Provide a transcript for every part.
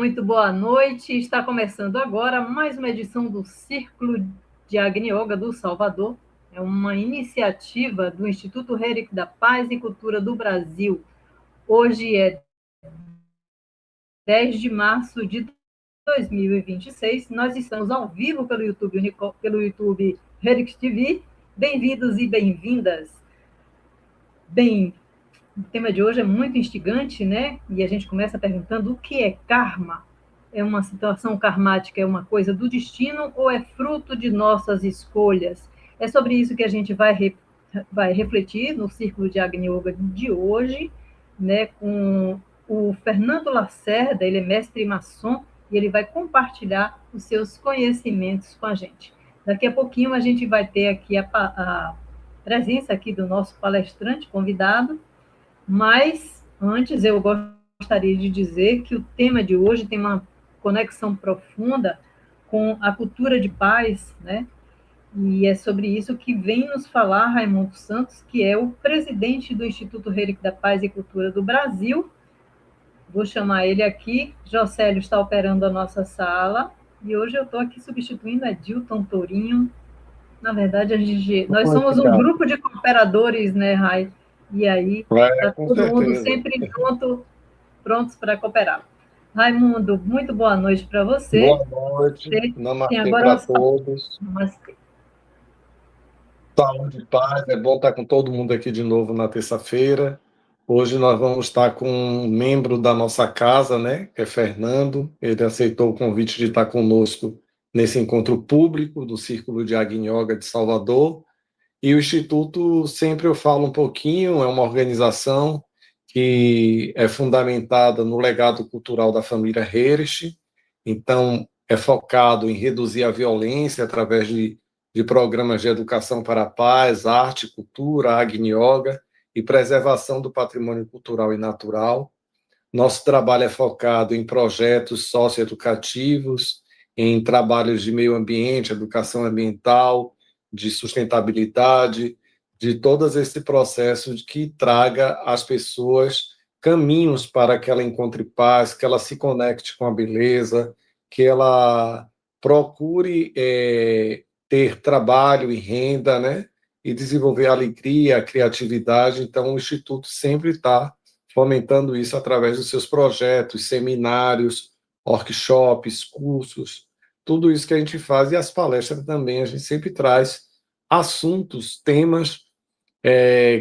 muito boa noite. Está começando agora mais uma edição do Círculo de Agni Yoga do Salvador. É uma iniciativa do Instituto Heric da Paz e Cultura do Brasil. Hoje é 10 de março de 2026. Nós estamos ao vivo pelo YouTube Heric TV. Bem-vindos e bem-vindas. Bem, o tema de hoje é muito instigante, né? E a gente começa perguntando o que é karma? É uma situação karmática, é uma coisa do destino ou é fruto de nossas escolhas? É sobre isso que a gente vai refletir no Círculo de Agni Yoga de hoje, né? Com o Fernando Lacerda, ele é mestre maçom e ele vai compartilhar os seus conhecimentos com a gente. Daqui a pouquinho a gente vai ter aqui a presença aqui do nosso palestrante convidado, mas antes eu gostaria de dizer que o tema de hoje tem uma conexão profunda com a cultura de paz, né? E é sobre isso que vem nos falar Raimundo Santos, que é o presidente do Instituto Heric da Paz e Cultura do Brasil. Vou chamar ele aqui. Jocélio está operando a nossa sala e hoje eu estou aqui substituindo a Dilton Tourinho. Na verdade, nós somos um grupo de cooperadores, né, Rai? E aí, está todo mundo sempre prontos para cooperar. Raimundo, muito boa noite para você. Boa noite, namastê para todos. Namastê. Saúde e paz, é bom estar com todo mundo aqui de novo na terça-feira. Hoje nós vamos estar com um membro da nossa casa, né, que é Fernando. Ele aceitou o convite de estar conosco nesse encontro público do Círculo de Agni Yoga de Salvador. E o Instituto, sempre eu falo um pouquinho, é uma organização que é fundamentada no legado cultural da família Herisch. Então, é focado em reduzir a violência através de programas de educação para a paz, arte, cultura, Agni Yoga e preservação do patrimônio cultural e natural. Nosso trabalho é focado em projetos socioeducativos, em trabalhos de meio ambiente, educação ambiental, de sustentabilidade, de todo esse processo que traga às pessoas caminhos para que ela encontre paz, que ela se conecte com a beleza, que ela procure ter trabalho e renda, né? E desenvolver a alegria, a criatividade. Então, o Instituto sempre está fomentando isso através dos seus projetos, seminários, workshops, cursos, tudo isso que a gente faz, e as palestras também, a gente sempre traz assuntos, temas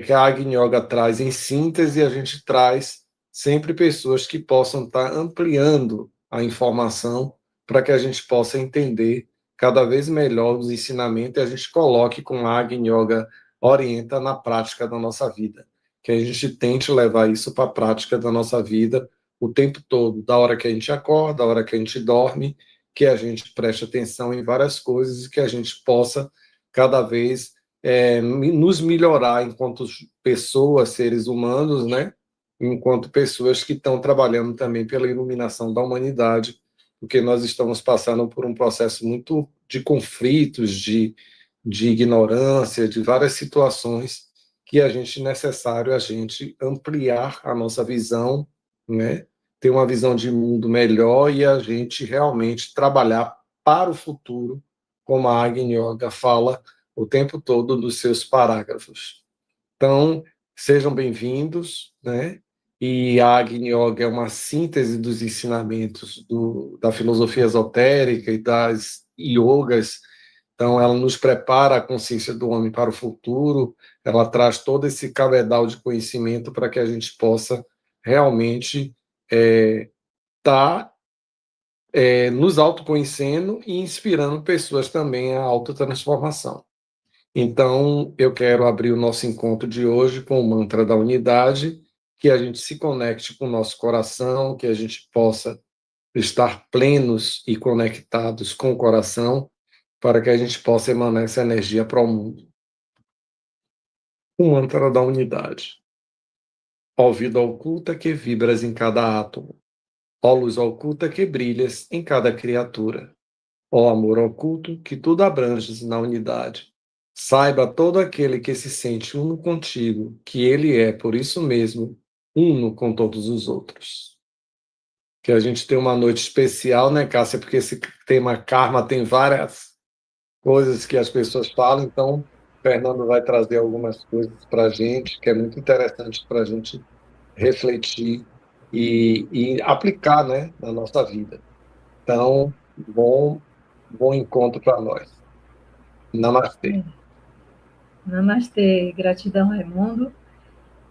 que a Agni Yoga traz em síntese, e a gente traz sempre pessoas que possam estar ampliando a informação para que a gente possa entender cada vez melhor os ensinamentos e a gente coloque com a Agni Yoga orienta na prática da nossa vida. Que a gente tente levar isso para a prática da nossa vida o tempo todo, da hora que a gente acorda, da hora que a gente dorme, que a gente preste atenção em várias coisas e que a gente possa cada vez nos melhorar enquanto pessoas, seres humanos, né? Enquanto pessoas que estão trabalhando também pela iluminação da humanidade, porque nós estamos passando por um processo muito de conflitos, de ignorância, de várias situações que a gente necessário a gente ampliar a nossa visão, né? Ter uma visão de mundo melhor e a gente realmente trabalhar para o futuro, como a Agni Yoga fala o tempo todo dos seus parágrafos. Então, sejam bem-vindos, né? E a Agni Yoga é uma síntese dos ensinamentos da filosofia esotérica e das yogas. Então, ela nos prepara a consciência do homem para o futuro, ela traz todo esse cabedal de conhecimento para que a gente possa realmente estar nos autoconhecendo e inspirando pessoas também à autotransformação. Então, eu quero abrir o nosso encontro de hoje com o mantra da unidade, que a gente se conecte com o nosso coração, que a gente possa estar plenos e conectados com o coração, para que a gente possa emanar essa energia para o mundo. O mantra da unidade. Ó vida oculta que vibras em cada átomo, ó luz oculta que brilhas em cada criatura, ó amor oculto que tudo abranges na unidade. Saiba todo aquele que se sente uno contigo, que ele é, por isso mesmo, uno com todos os outros. que a gente tem uma noite especial, né, Cássia? Porque esse tema karma tem várias coisas que as pessoas falam, então o Fernando vai trazer algumas coisas para a gente, que é muito interessante para a gente refletir e aplicar, né, na nossa vida. Então, bom encontro para nós. Namastê. Namastê, gratidão, Raimundo.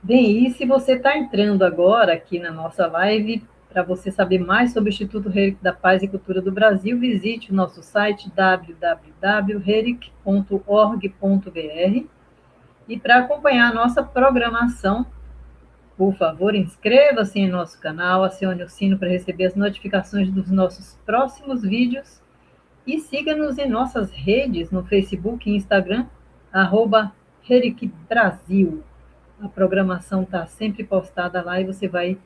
Bem, e se você está entrando agora aqui na nossa live, para você saber mais sobre o Instituto Heric da Paz e Cultura do Brasil, visite o nosso site www.heric.org.br e para acompanhar a nossa programação, por favor, inscreva-se em nosso canal, acione o sino para receber as notificações dos nossos próximos vídeos e siga-nos em nossas redes no Facebook e Instagram, @HericBrasil. A programação está sempre postada lá e você vai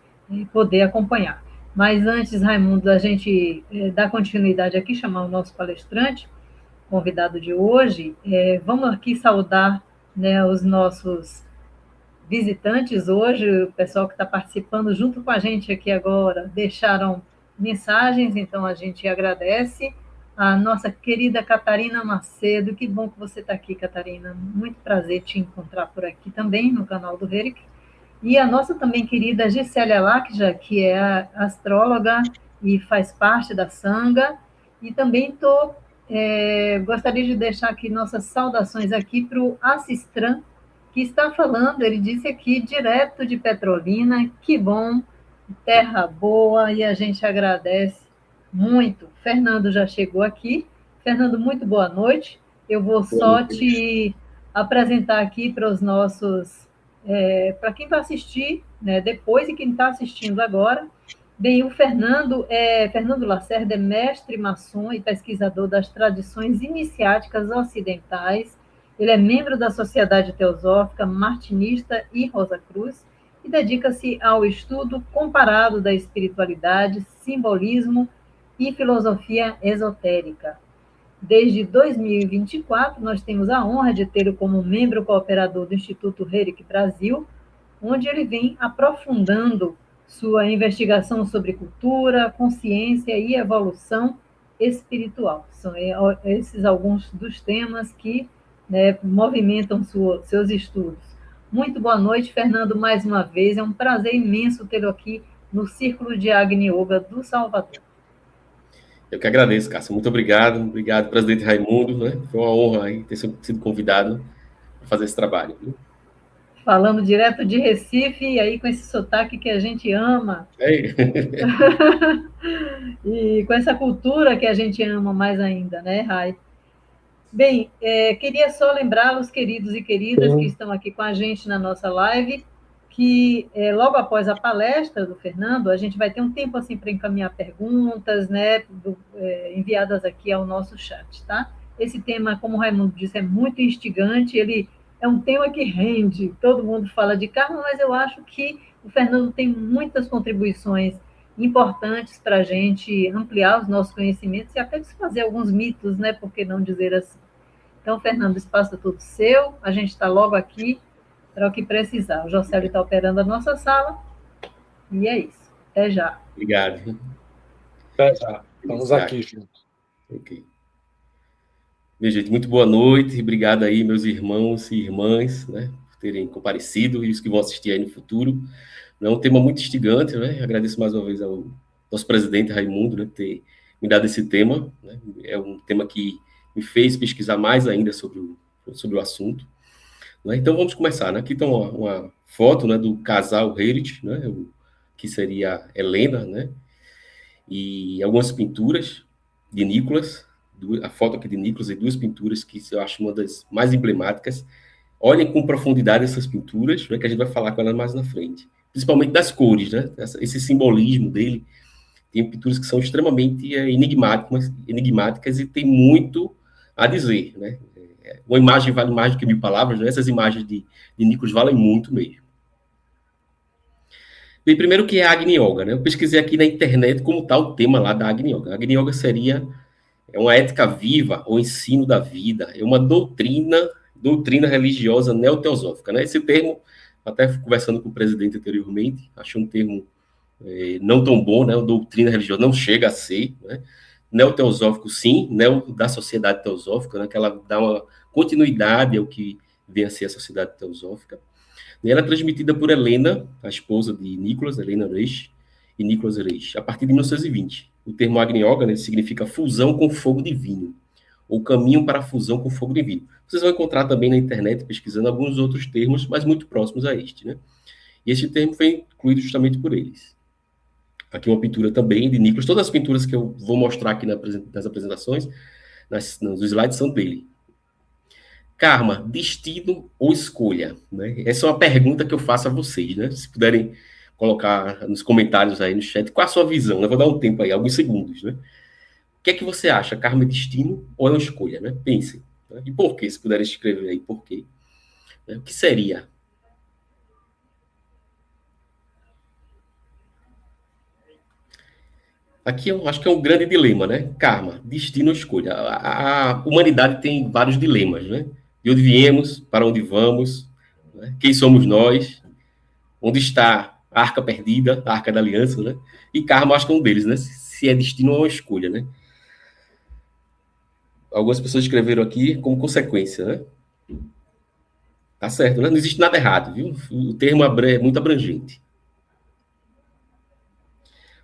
poder acompanhar. Mas antes, Raimundo, da gente dar continuidade aqui, chamar o nosso palestrante, convidado de hoje, vamos aqui saudar, né, os nossos visitantes hoje, o pessoal que está participando junto com a gente aqui agora, deixaram mensagens, então a gente agradece. A nossa querida Catarina Macedo, que bom que você está aqui, Catarina. Muito prazer te encontrar por aqui também, no canal do Heric. E a nossa também querida Gisélia Lakja, que é astróloga e faz parte da Sangha. E também gostaria de deixar aqui nossas saudações aqui para o Assistran, que está falando, ele disse aqui, direto de Petrolina, que bom, terra boa, e a gente agradece muito. Fernando já chegou aqui. Fernando, muito boa noite. Eu vou só te apresentar aqui para os nossos, para quem vai assistir, né, depois e quem está assistindo agora. Bem, o Fernando Lacerda é mestre maçom e pesquisador das tradições iniciáticas ocidentais. Ele é membro da Sociedade Teosófica Martinista e Rosa Cruz e dedica-se ao estudo comparado da espiritualidade, simbolismo e filosofia esotérica. Desde 2024, nós temos a honra de tê-lo como membro cooperador do Instituto Heric Brasil, onde ele vem aprofundando sua investigação sobre cultura, consciência e evolução espiritual. São esses alguns dos temas que, né, movimentam seus estudos. Muito boa noite, Fernando, mais uma vez. É um prazer imenso tê-lo aqui no Círculo de Agni Yoga do Salvador. Eu que agradeço, Cássio. Muito obrigado. Obrigado, presidente Raimundo. Né? Foi uma honra aí ter sido convidado a fazer esse trabalho. Falando direto de Recife, e aí com esse sotaque que a gente ama. E com essa cultura que a gente ama mais ainda, né, Rai? Bem, queria só lembrar os queridos e queridas que estão aqui com a gente na nossa live, que logo após a palestra do Fernando, a gente vai ter um tempo assim para encaminhar perguntas, né, enviadas aqui ao nosso chat, tá? Esse tema, como o Raimundo disse, é muito instigante, ele é um tema que rende, todo mundo fala de karma, mas eu acho que o Fernando tem muitas contribuições importantes para a gente ampliar os nossos conhecimentos e até desfazer alguns mitos, né? Por que não dizer assim? Então, Fernando, o espaço é todo seu, a gente está logo aqui para o que precisar. O Josélio está operando a nossa sala e é isso. Até já. Obrigado. Até já. Estamos aqui juntos. Ok. Minha gente, muito boa noite. Obrigado aí, meus irmãos e irmãs, né, por terem comparecido e os que vão assistir aí no futuro. É um tema muito instigante, né? Agradeço mais uma vez ao nosso presidente Raimundo, né, por ter me dado esse tema. Né? É um tema que me fez pesquisar mais ainda sobre o assunto. Né? Então vamos começar. Né? Aqui está uma foto, né, do casal Heric, né, que seria Helena, né, e algumas pinturas de Nicolas. A foto aqui de Nicolas e duas pinturas que eu acho uma das mais emblemáticas. Olhem com profundidade essas pinturas, né, que a gente vai falar com elas mais na frente. Principalmente das cores, né? Esse simbolismo dele. Tem pinturas que são extremamente enigmáticas e tem muito a dizer, né? Uma imagem vale mais do que 1000 palavras, né? Essas imagens de Nicolas valem muito mesmo. Bem, primeiro, o que é a Agni Yoga, né? Eu pesquisei aqui na internet como está o tema lá da Agni Yoga. A Agni Yoga seria uma ética viva, ou ensino da vida, é uma doutrina religiosa neoteosófica, né? Esse termo, até conversando com o presidente anteriormente, achei um termo não tão bom, né? A doutrina religiosa não chega a ser, né? Neoteosófico, sim, da sociedade teosófica, né? Que ela dá uma continuidade ao que vem a ser a sociedade teosófica. Ela é transmitida por Helena, a esposa de Nicholas, Helena Reich, e Nicholas Reich, a partir de 1920. O termo Agni Yoga, né, significa fusão com fogo divino, ou caminho para a fusão com fogo divino. Vocês vão encontrar também na internet, pesquisando alguns outros termos, mas muito próximos a este, né? E este termo foi incluído justamente por eles. Aqui uma pintura também de Nicholas. Todas as pinturas que eu vou mostrar aqui nas apresentações, nos slides, são dele. Karma, destino ou escolha? Né? Essa é uma pergunta que eu faço a vocês, né? Se puderem colocar nos comentários aí no chat, qual a sua visão? Eu vou dar um tempo aí, alguns segundos, né? O que é que você acha? Karma é destino ou é uma escolha, né? Pensem. Né? E por quê? Se puderem escrever aí, por quê? O que seria? Aqui eu acho que é um grande dilema, né? Karma, destino ou escolha. A humanidade tem vários dilemas, né? De onde viemos, para onde vamos, né? Quem somos nós, onde está a arca perdida, a arca da aliança, né? E karma, acho que é um deles, né? Se é destino ou uma escolha, né? Algumas pessoas escreveram aqui como consequência, né? Tá certo, né? Não existe nada errado, viu? O termo é muito abrangente.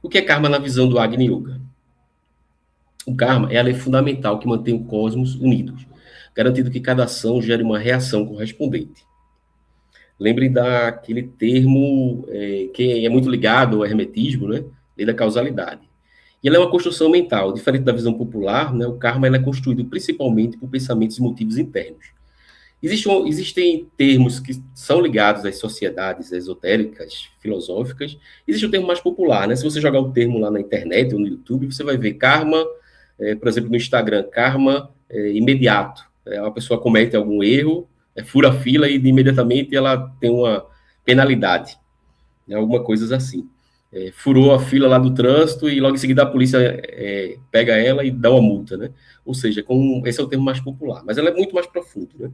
O que é karma na visão do Agni Yoga? O karma é a lei fundamental que mantém o cosmos unidos, garantindo que cada ação gere uma reação correspondente. Lembrem daquele termo que é muito ligado ao hermetismo, né? Lei da causalidade. E ela é uma construção mental. Diferente da visão popular, né? O karma é construído principalmente por pensamentos e motivos internos. Existem termos que são ligados às sociedades esotéricas, filosóficas. Existe o termo mais popular, né? Se você jogar o termo lá na internet ou no YouTube, você vai ver karma, por exemplo, no Instagram, karma imediato. Uma pessoa comete algum erro, fura a fila e imediatamente ela tem uma penalidade, né? Alguma coisa assim. Furou a fila lá do trânsito e logo em seguida a polícia pega ela e dá uma multa, né? Ou seja, esse é o termo mais popular, mas ela é muito mais profundo, né?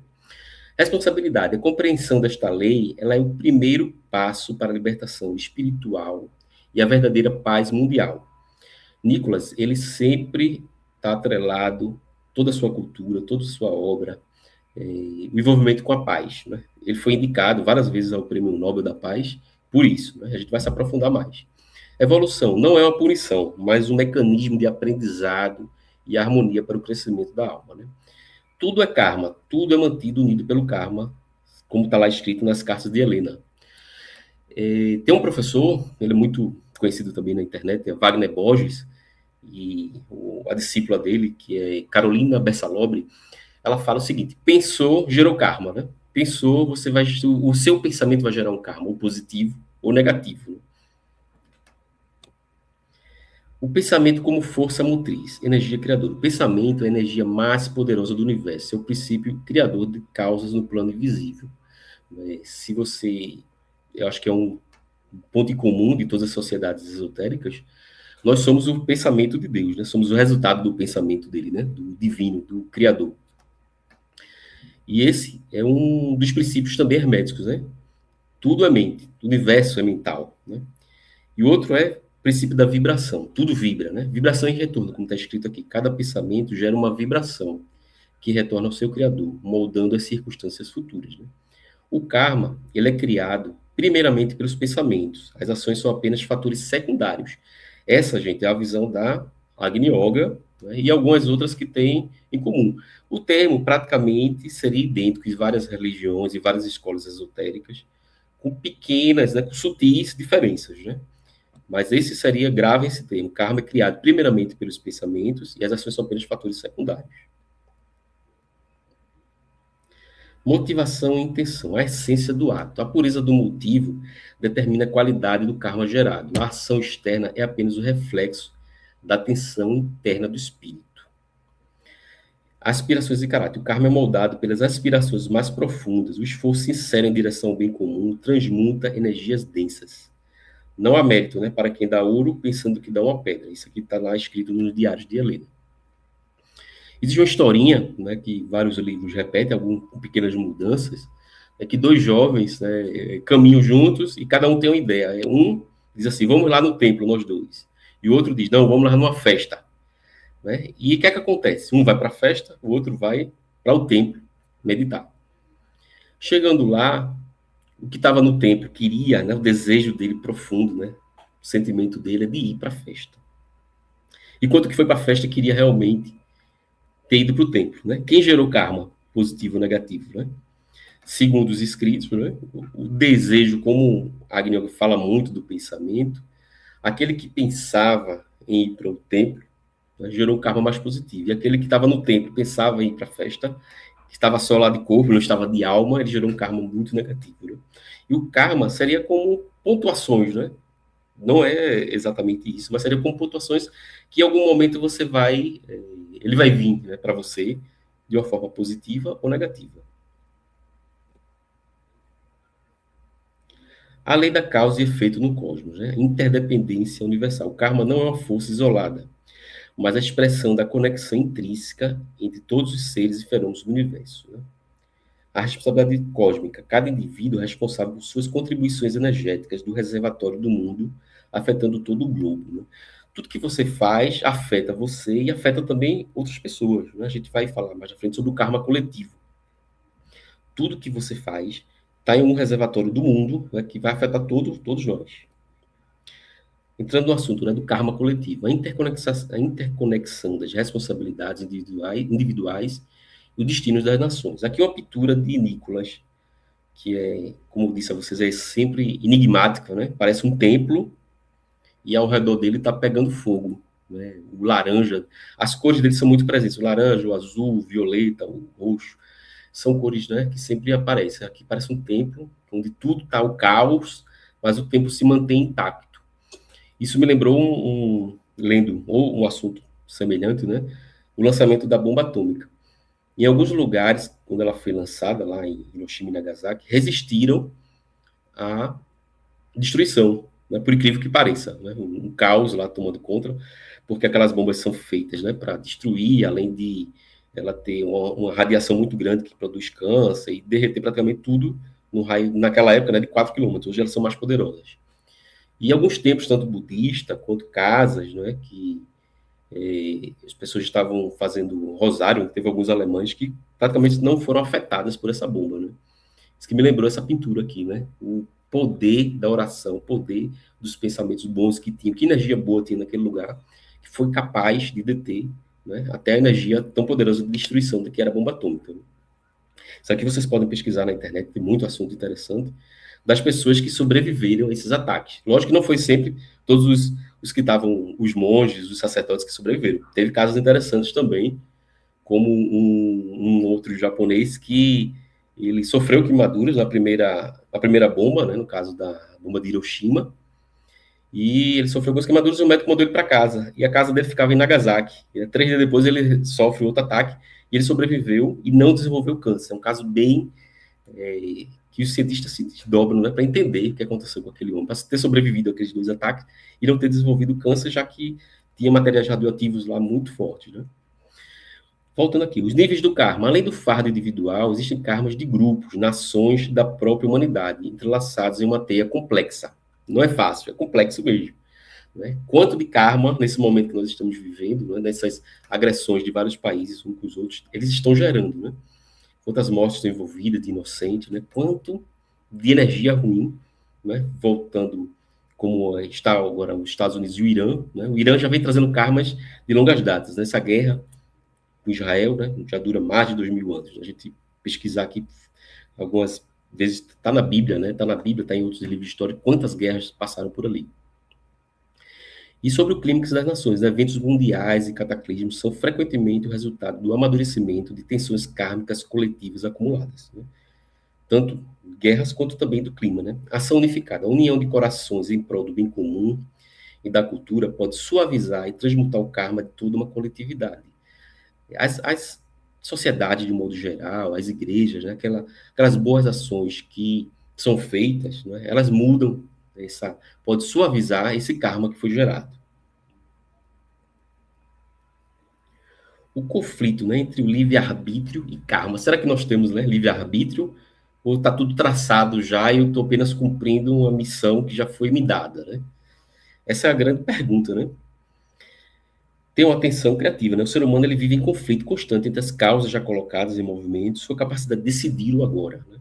Responsabilidade, a compreensão desta lei, ela é o primeiro passo para a libertação espiritual e a verdadeira paz mundial. Nicholas, ele sempre está atrelado toda a sua cultura, toda a sua obra, o envolvimento com a paz, né? Ele foi indicado várias vezes ao Prêmio Nobel da Paz por isso, né? A gente vai se aprofundar mais. Evolução não é uma punição, mas um mecanismo de aprendizado e harmonia para o crescimento da alma, né? Tudo é karma, tudo é mantido unido pelo karma, como está lá escrito nas cartas de Helena. Tem um professor, ele é muito conhecido também na internet, é Wagner Borges, e a discípula dele, que é Carolina Bersalobri, ela fala o seguinte: pensou, gerou karma, né? Pensou, o seu pensamento vai gerar um karma, ou positivo ou negativo, né? O pensamento como força motriz, energia criadora. O pensamento é a energia mais poderosa do universo, é o princípio criador de causas no plano invisível. Eu acho que é um ponto em comum de todas as sociedades esotéricas, nós somos o pensamento de Deus, né? Somos o resultado do pensamento dele, né? Do divino, do criador. E esse é um dos princípios também herméticos, né? Tudo é mente, o universo é mental, né? E o outro é o princípio da vibração, tudo vibra, né? Vibração e retorno, como está escrito aqui. Cada pensamento gera uma vibração que retorna ao seu criador, moldando as circunstâncias futuras, né? O karma, ele é criado primeiramente pelos pensamentos. As ações são apenas fatores secundários. Essa, gente, é a visão da Agni Yoga, né? E algumas outras que têm em comum. O termo praticamente seria idêntico em várias religiões e várias escolas esotéricas, com pequenas, né, com sutis diferenças, né? Mas esse seria grave esse termo. Karma é criado primeiramente pelos pensamentos e as ações são apenas fatores secundários. Motivação e intenção, a essência do ato. A pureza do motivo determina a qualidade do karma gerado. A ação externa é apenas o reflexo da tensão interna do espírito. Aspirações e caráter. O karma é moldado pelas aspirações mais profundas. O esforço sincero em direção ao bem comum transmuta energias densas. Não há mérito, né, para quem dá ouro pensando que dá uma pedra. Isso aqui está lá escrito nos diários de Helena. Existe uma historinha, né, que vários livros repetem, com pequenas mudanças, que dois jovens, né, caminham juntos e cada um tem uma ideia. Um diz assim, vamos lá no templo, nós dois. E o outro diz, não, vamos lá numa festa. Né? E o que é que acontece? Um vai para a festa, o outro vai para o templo meditar. Chegando lá, o que estava no templo queria, né, o desejo dele profundo, né, o sentimento dele é de ir para a festa. Enquanto que foi para a festa queria realmente ter ido para o templo. Né? Quem gerou karma positivo ou negativo? Né? Segundo os escritos, né, o desejo, como Agni fala muito do pensamento, aquele que pensava em ir para o templo, né, gerou um karma mais positivo. E aquele que estava no templo, pensava em ir para a festa, estava só lá de corpo, não estava de alma, ele gerou um karma muito negativo. Né? E o karma seria como pontuações, né? Não é exatamente isso, mas seria como pontuações que em algum momento você vai, ele vai vir, né, para você de uma forma positiva ou negativa. A lei da causa e efeito no cosmos, né? Interdependência universal. O karma não é uma força isolada, mas a expressão da conexão intrínseca entre todos os seres e fenômenos do universo. Né? A responsabilidade cósmica. Cada indivíduo é responsável por suas contribuições energéticas do reservatório do mundo, afetando todo o globo. Né? Tudo que você faz afeta você e afeta também outras pessoas. Né? A gente vai falar mais à frente sobre o karma coletivo. Tudo que você faz está em um reservatório do mundo, né, que vai afetar todos nós. Entrando no assunto, né, do karma coletivo, a interconexão das responsabilidades individuais e o destino das nações. Aqui é uma pintura de Nicolas, que é, como disse a vocês, é sempre enigmática, né? Parece um templo e ao redor dele está pegando fogo, né? O laranja, as cores dele são muito presentes, o laranja, o azul, o violeta, o roxo, são cores, né, que sempre aparecem. Aqui parece um templo onde tudo está o caos, mas o templo se mantém intacto. Isso me lembrou lendo um assunto semelhante, né? O lançamento da bomba atômica. Em alguns lugares, quando ela foi lançada, lá em Hiroshima e Nagasaki, resistiram à destruição, né? Por incrível que pareça. Né? Um caos lá tomando conta, porque aquelas bombas são feitas, né, para destruir, além de ela ter uma radiação muito grande que produz câncer e derreter praticamente tudo no raio, naquela época, né, de 4 quilômetros. Hoje elas são mais poderosas. E alguns templos, tanto budista quanto casas, né, que as pessoas estavam fazendo rosário, teve alguns alemães que praticamente não foram afetadas por essa bomba, né? Isso que me lembrou essa pintura aqui, né? O poder da oração, o poder dos pensamentos bons que tinham, que energia boa tinha naquele lugar, que foi capaz de deter, né, até a energia tão poderosa de destruição que era a bomba atômica. Né? Isso aqui vocês podem pesquisar na internet, tem muito assunto interessante, das pessoas que sobreviveram a esses ataques. Lógico que não foi sempre todos os que estavam, os monges, os sacerdotes que sobreviveram. Teve casos interessantes também, como um outro japonês que ele sofreu queimaduras na primeira bomba, né, no caso da bomba de Hiroshima, e ele sofreu algumas queimaduras e o médico mandou ele para casa. E a casa dele ficava em Nagasaki. E 3 dias depois ele sofre outro ataque e ele sobreviveu e não desenvolveu câncer. É um caso bem que os cientistas se desdobram, né, para entender o que aconteceu com aquele homem, para ter sobrevivido àqueles 2 ataques e não ter desenvolvido câncer, já que tinha materiais radioativos lá muito fortes. Né? Voltando aqui, os níveis do karma. Além do fardo individual, existem karmas de grupos, nações da própria humanidade, entrelaçados em uma teia complexa. Não é fácil, é complexo mesmo. Né? Quanto de karma, nesse momento que nós estamos vivendo, né, nessas agressões de vários países uns com os outros, eles estão gerando, né? Quantas mortes estão envolvidas de inocentes, né? Quanto de energia ruim, né? Voltando como está agora os Estados Unidos e o Irã, né? O Irã já vem trazendo karmas de longas datas, né? Essa guerra com Israel, né, já dura mais de 2000 anos. A gente pesquisar aqui, algumas vezes está na Bíblia, né, está na Bíblia, está em outros livros de história, quantas guerras passaram por ali. E sobre o clímax das nações, né, eventos mundiais e cataclismos são frequentemente o resultado do amadurecimento de tensões kármicas coletivas acumuladas, né? Tanto guerras quanto também do clima, né? Ação unificada, a união de corações em prol do bem comum e da cultura pode suavizar e transmutar o karma de toda uma coletividade. As sociedades, de modo geral, as igrejas, né, aquelas boas ações que são feitas, né, elas mudam, pode suavizar esse karma que foi gerado. O conflito, né, entre o livre-arbítrio e karma. Será que nós temos, né, livre-arbítrio? Ou está tudo traçado já e eu estou apenas cumprindo uma missão que já foi me dada, né? Essa é a grande pergunta, né? Tem uma tensão criativa, né? O ser humano ele vive em conflito constante entre as causas já colocadas em movimento e sua capacidade de decidi-lo agora, né?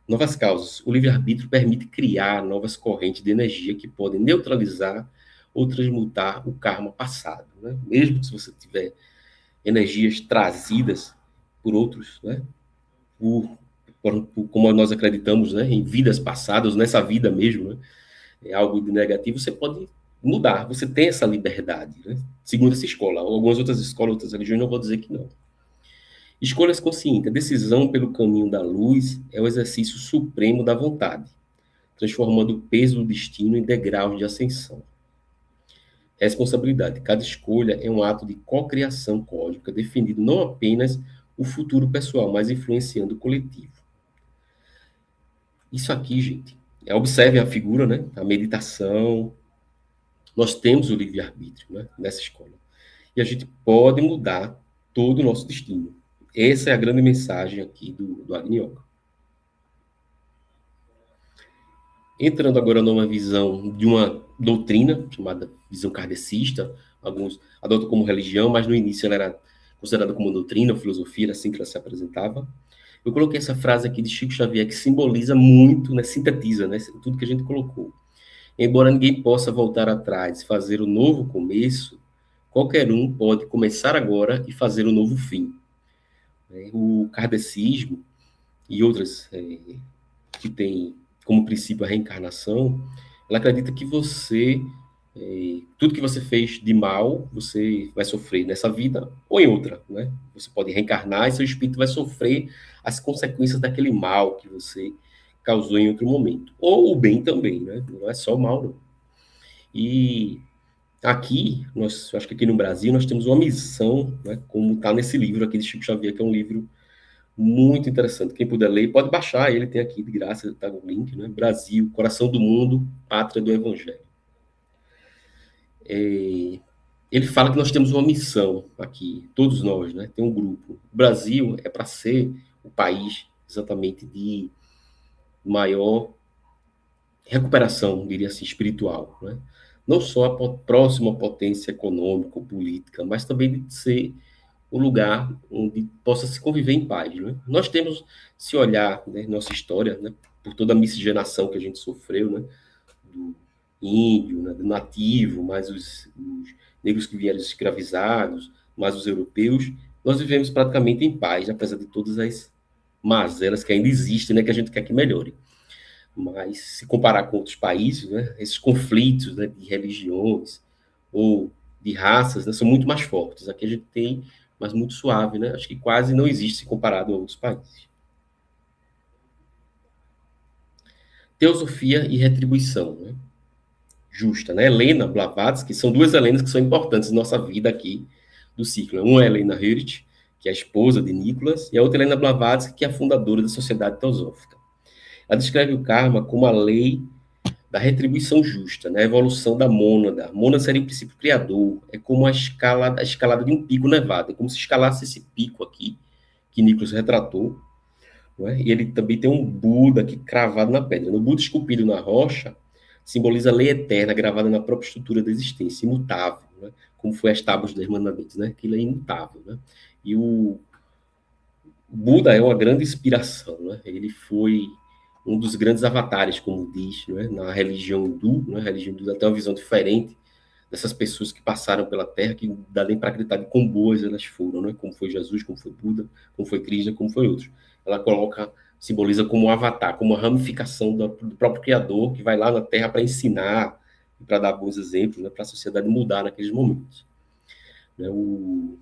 Novas causas. O livre-arbítrio permite criar novas correntes de energia que podem neutralizar ou transmutar o karma passado, né? Mesmo se você tiver energias trazidas por outros, né? Como nós acreditamos, né? Em vidas passadas, nessa vida mesmo, né? É algo de negativo, você pode mudar. Você tem essa liberdade, né? Segundo essa escola. Algumas outras escolas, outras religiões, não vou dizer que não. Escolhas conscientes. A decisão pelo caminho da luz é o exercício supremo da vontade, transformando o peso do destino em degraus de ascensão. Responsabilidade. Cada escolha é um ato de cocriação cósmica, definindo não apenas o futuro pessoal, mas influenciando o coletivo. Isso aqui, gente, observem a figura, né? A meditação. Nós temos o livre-arbítrio, né? Nessa escola. E a gente pode mudar todo o nosso destino. Essa é a grande mensagem aqui do Agni Yoga. Entrando agora numa visão de uma doutrina, chamada visão kardecista, alguns adotam como religião, mas no início ela era considerada como doutrina, filosofia, era assim que ela se apresentava. Eu coloquei essa frase aqui de Chico Xavier, que simboliza muito, né, sintetiza, né, tudo que a gente colocou. Embora ninguém possa voltar atrás e fazer o novo começo, qualquer um pode começar agora e fazer o novo fim. O kardecismo e outras que têm como princípio a reencarnação, ela acredita que tudo que você fez de mal, você vai sofrer nessa vida ou em outra, né? Você pode reencarnar e seu espírito vai sofrer as consequências daquele mal que você causou em outro momento. Ou o bem também, né? Não é só o mal, não. E aqui, acho que aqui no Brasil, nós temos uma missão, né? Como está nesse livro aqui de Chico Xavier, que é um livro muito interessante. Quem puder ler, pode baixar, ele tem aqui de graça, está no link, né? Brasil, Coração do Mundo, Pátria do Evangelho. Ele fala que nós temos uma missão aqui, todos nós, né? Tem um grupo. O Brasil é para ser o país exatamente de maior recuperação, diria assim, espiritual, né? Não só a próxima potência econômica ou política, mas também de ser um lugar onde possa se conviver em paz, né? Nós temos, se olhar, né, nossa história, né, por toda a miscigenação que a gente sofreu, né, do índio, né, do nativo, mais os negros que vieram escravizados, mais os europeus, nós vivemos praticamente em paz, apesar de todas as mazelas que ainda existem, né, que a gente quer que melhore. Mas, se comparar com outros países, né, esses conflitos, né, de religiões ou de raças, né, são muito mais fortes. Aqui a gente tem, mas muito suave, né? Acho que quase não existe se comparado a outros países. Teosofia e retribuição, né? Justa, né? Helena Blavatsky, são duas Helenas que são importantes na nossa vida aqui do ciclo. Uma é Helena Hirsch, que é a esposa de Nicholas, e a outra é Helena Blavatsky, que é a fundadora da Sociedade Teosófica. Ela descreve o karma como a lei da retribuição justa, né? A evolução da mônada. A mônada seria o princípio criador, é como a escalada de um pico nevado, é como se escalasse esse pico aqui, que Nicholas retratou, não é? E ele também tem um Buda aqui cravado na pedra. No Buda esculpido na rocha, simboliza a lei eterna gravada na própria estrutura da existência, imutável, né? Como foi as tábuas dos mandamentos, né? Aquilo é imutável, né? E o Buda é uma grande inspiração, né? Ele foi um dos grandes avatares, como diz, né, na religião hindu, né, a religião hindu tem uma visão diferente dessas pessoas que passaram pela Terra, que dá nem para acreditar de quão boas elas foram, né, como foi Jesus, como foi Buda, como foi Krishna, como foi outros. Ela simboliza como um avatar, como uma ramificação do próprio Criador, que vai lá na Terra para ensinar, para dar bons exemplos, né, para a sociedade mudar naqueles momentos. Né, o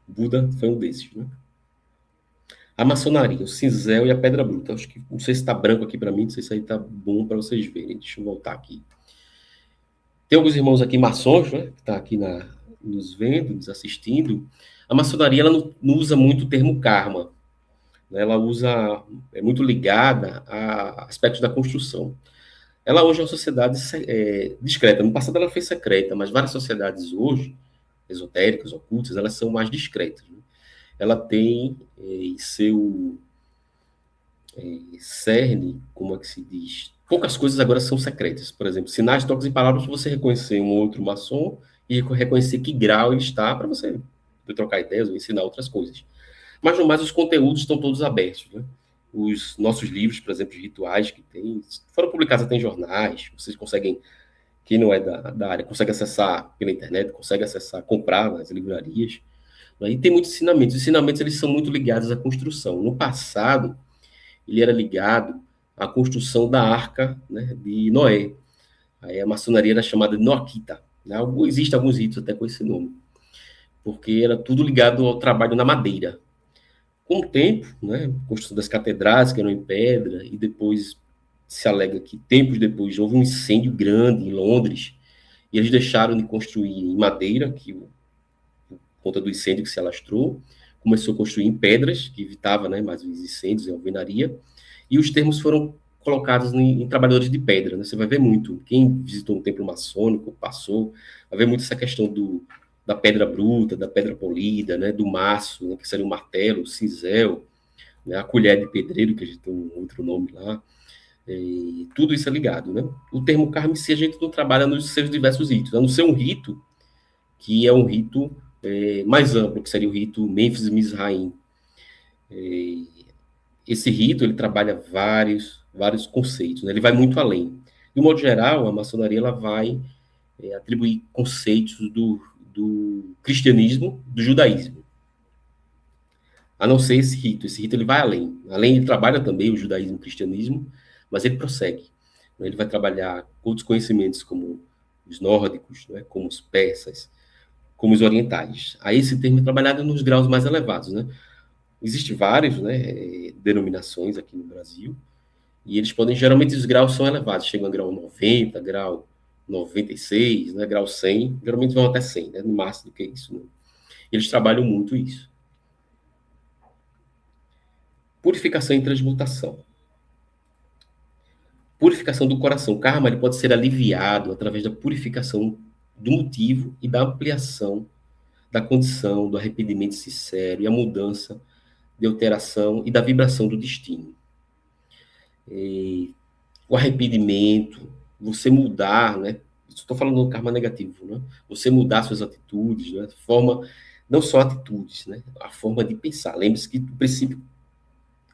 Buda foi um desses, né? A maçonaria, o cinzel e a pedra bruta. Acho que, não sei se está branco aqui para mim, não sei se aí está bom para vocês verem. Deixa eu voltar aqui. Tem alguns irmãos aqui maçons, né, que estão aqui nos vendo, nos assistindo. A maçonaria ela não usa muito o termo karma. Né, ela é muito ligada a aspectos da construção. Ela hoje é uma sociedade discreta. No passado ela foi secreta, mas várias sociedades hoje, esotéricas, ocultas, elas são mais discretas. Né? Ela tem cerne, como é que se diz? Poucas coisas agora são secretas. Por exemplo, sinais, toques e palavras, você reconhecer um outro maçom e reconhecer que grau ele está para você trocar ideias ou ensinar outras coisas. Mas, no mais, os conteúdos estão todos abertos, né? Os nossos livros, por exemplo, de rituais que tem, foram publicados até em jornais, vocês conseguem, quem não é da área, consegue acessar pela internet, consegue acessar, comprar nas livrarias, né? E tem muitos ensinamentos. Os ensinamentos, eles são muito ligados à construção. No passado, ele era ligado à construção da arca, né, de Noé. Aí a maçonaria era chamada de Noaquita, né? Existem alguns ritos até com esse nome, porque era tudo ligado ao trabalho na madeira. Com o tempo, né, a construção das catedrais, que eram em pedra, e depois se alega que, tempos depois, houve um incêndio grande em Londres, e eles deixaram de construir em madeira, por conta do incêndio que se alastrou, começou a construir em pedras, que evitava, né, mais os incêndios e alvenaria, e os termos foram colocados em trabalhadores de pedra, né? Você vai ver muito, quem visitou um templo maçônico, passou, vai ver muito essa questão da pedra bruta, da pedra polida, né, do maço, né, que seria o martelo, o cinzel, né, a colher de pedreiro, que a gente tem um outro nome lá, e tudo isso é ligado, né? O termo karma-si a gente não trabalha nos seus diversos ritos, a não ser um rito, que é um rito mais amplo, que seria o rito Mêmfis-Mizraim. Esse rito, ele trabalha vários conceitos, né? Ele vai muito além. De um modo geral, a maçonaria ela vai atribuir conceitos do cristianismo, do judaísmo. A não ser esse rito. Esse rito ele vai além. Além, ele trabalha também o judaísmo e o cristianismo, mas ele prossegue. Ele vai trabalhar outros conhecimentos, como os nórdicos, né, como os persas, como os orientais. Aí esse termo é trabalhado nos graus mais elevados, né? Existem vários, né, denominações aqui no Brasil, e eles podem, geralmente os graus são elevados, chegam a grau 90, grau 96, né, grau 100, geralmente vão até 100, né, no máximo do que isso. Né? Eles trabalham muito isso. Purificação e transmutação. Purificação do coração. O karma ele pode ser aliviado através da purificação do motivo e da ampliação da condição, do arrependimento sincero e a mudança de alteração e da vibração do destino. O arrependimento, você mudar, né? Estou falando do karma negativo, né? Você mudar suas atitudes, né? Forma, não só atitudes, né? A forma de pensar. Lembre-se que o princípio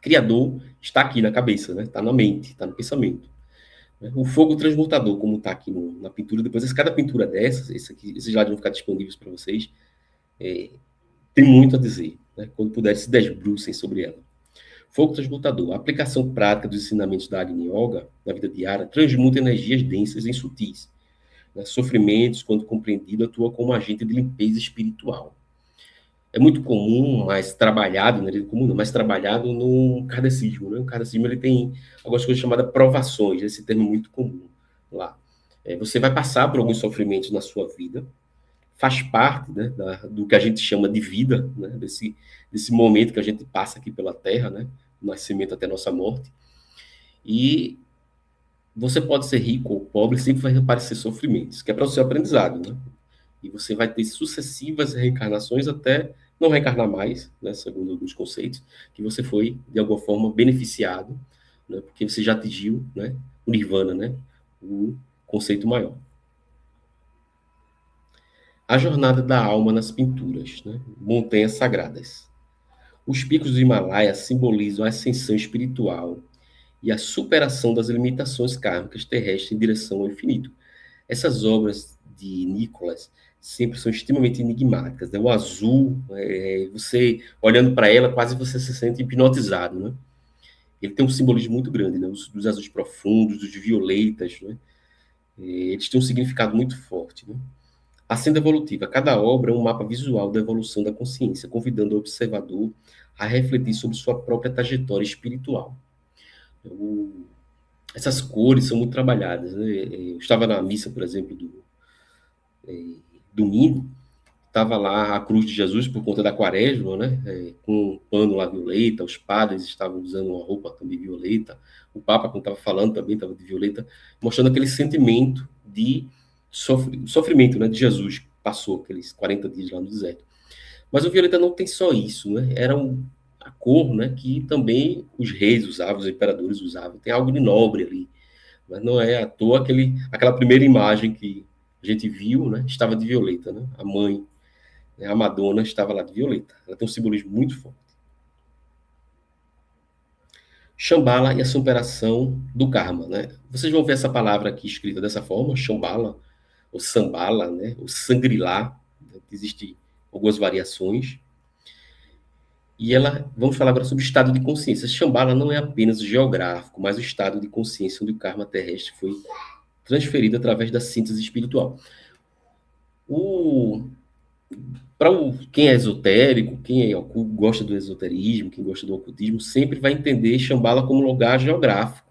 criador está aqui na cabeça, né? Está na mente, está no pensamento. O fogo transmutador, como está aqui na pintura, depois cada pintura dessas, esses slides vão ficar disponíveis para vocês, tem muito a dizer, né? Quando puderem, se debrucem sobre ela. Fogo transmutador. A aplicação prática dos ensinamentos da Agni Yoga na vida diária transmuta energias densas em sutis. Né? Sofrimentos, quando compreendido, atua como agente de limpeza espiritual. É muito comum, mas trabalhado, né? Mas trabalhado no kardecismo. Né? O kardecismo ele tem algumas coisas chamadas provações, esse termo é muito comum lá. Você vai passar por alguns sofrimentos na sua vida, faz parte, né, do que a gente chama de vida, né, desse momento que a gente passa aqui pela Terra, né, do nascimento até a nossa morte. E você pode ser rico ou pobre, sempre vai aparecer sofrimentos, que é para o seu aprendizado, né? E você vai ter sucessivas reencarnações até não reencarnar mais, né, segundo alguns conceitos, que você foi, de alguma forma, beneficiado, né, porque você já atingiu, né, o nirvana, né, o conceito maior. A jornada da alma nas pinturas, né? Montanhas sagradas. Os picos do Himalaia simbolizam a ascensão espiritual e a superação das limitações kármicas terrestres em direção ao infinito. Essas obras de Nicholas sempre são extremamente enigmáticas. Né? O azul, você olhando para ela, quase você se sente hipnotizado. Né? Ele tem um simbolismo muito grande, né? Dos azuis profundos, dos violetas. Né? Eles têm um significado muito forte. Né? A senda evolutiva. Cada obra é um mapa visual da evolução da consciência, convidando o observador a refletir sobre sua própria trajetória espiritual. Essas cores são muito trabalhadas. Né? Eu estava na missa, por exemplo, domingo, estava lá a cruz de Jesus por conta da quaresma, né? Com um pano lá violeta, os padres estavam usando uma roupa também violeta, o Papa, quando estava falando, também estava de violeta, mostrando aquele sentimento de sofrimento, né, de Jesus, que passou aqueles 40 dias lá no deserto. Mas o violeta não tem só isso, né? a cor, né, que também os reis usavam, os imperadores usavam. Tem algo de nobre ali. Mas não é à toa aquela primeira imagem que a gente viu, né, estava de violeta, né? A mãe, né, a Madonna, estava lá de violeta. Ela tem um simbolismo muito forte. Shambhala e a superação do karma, né? Vocês vão ver essa palavra aqui escrita dessa forma, Shambhala, ou Sambala, né? Ou Sangrilá. Existem algumas variações. E vamos falar agora sobre o estado de consciência. Shambhala não é apenas geográfico, mas o estado de consciência onde o karma terrestre foi transferido através da síntese espiritual. Quem é esotérico, gosta do esoterismo, quem gosta do ocultismo, sempre vai entender Shambhala como lugar geográfico,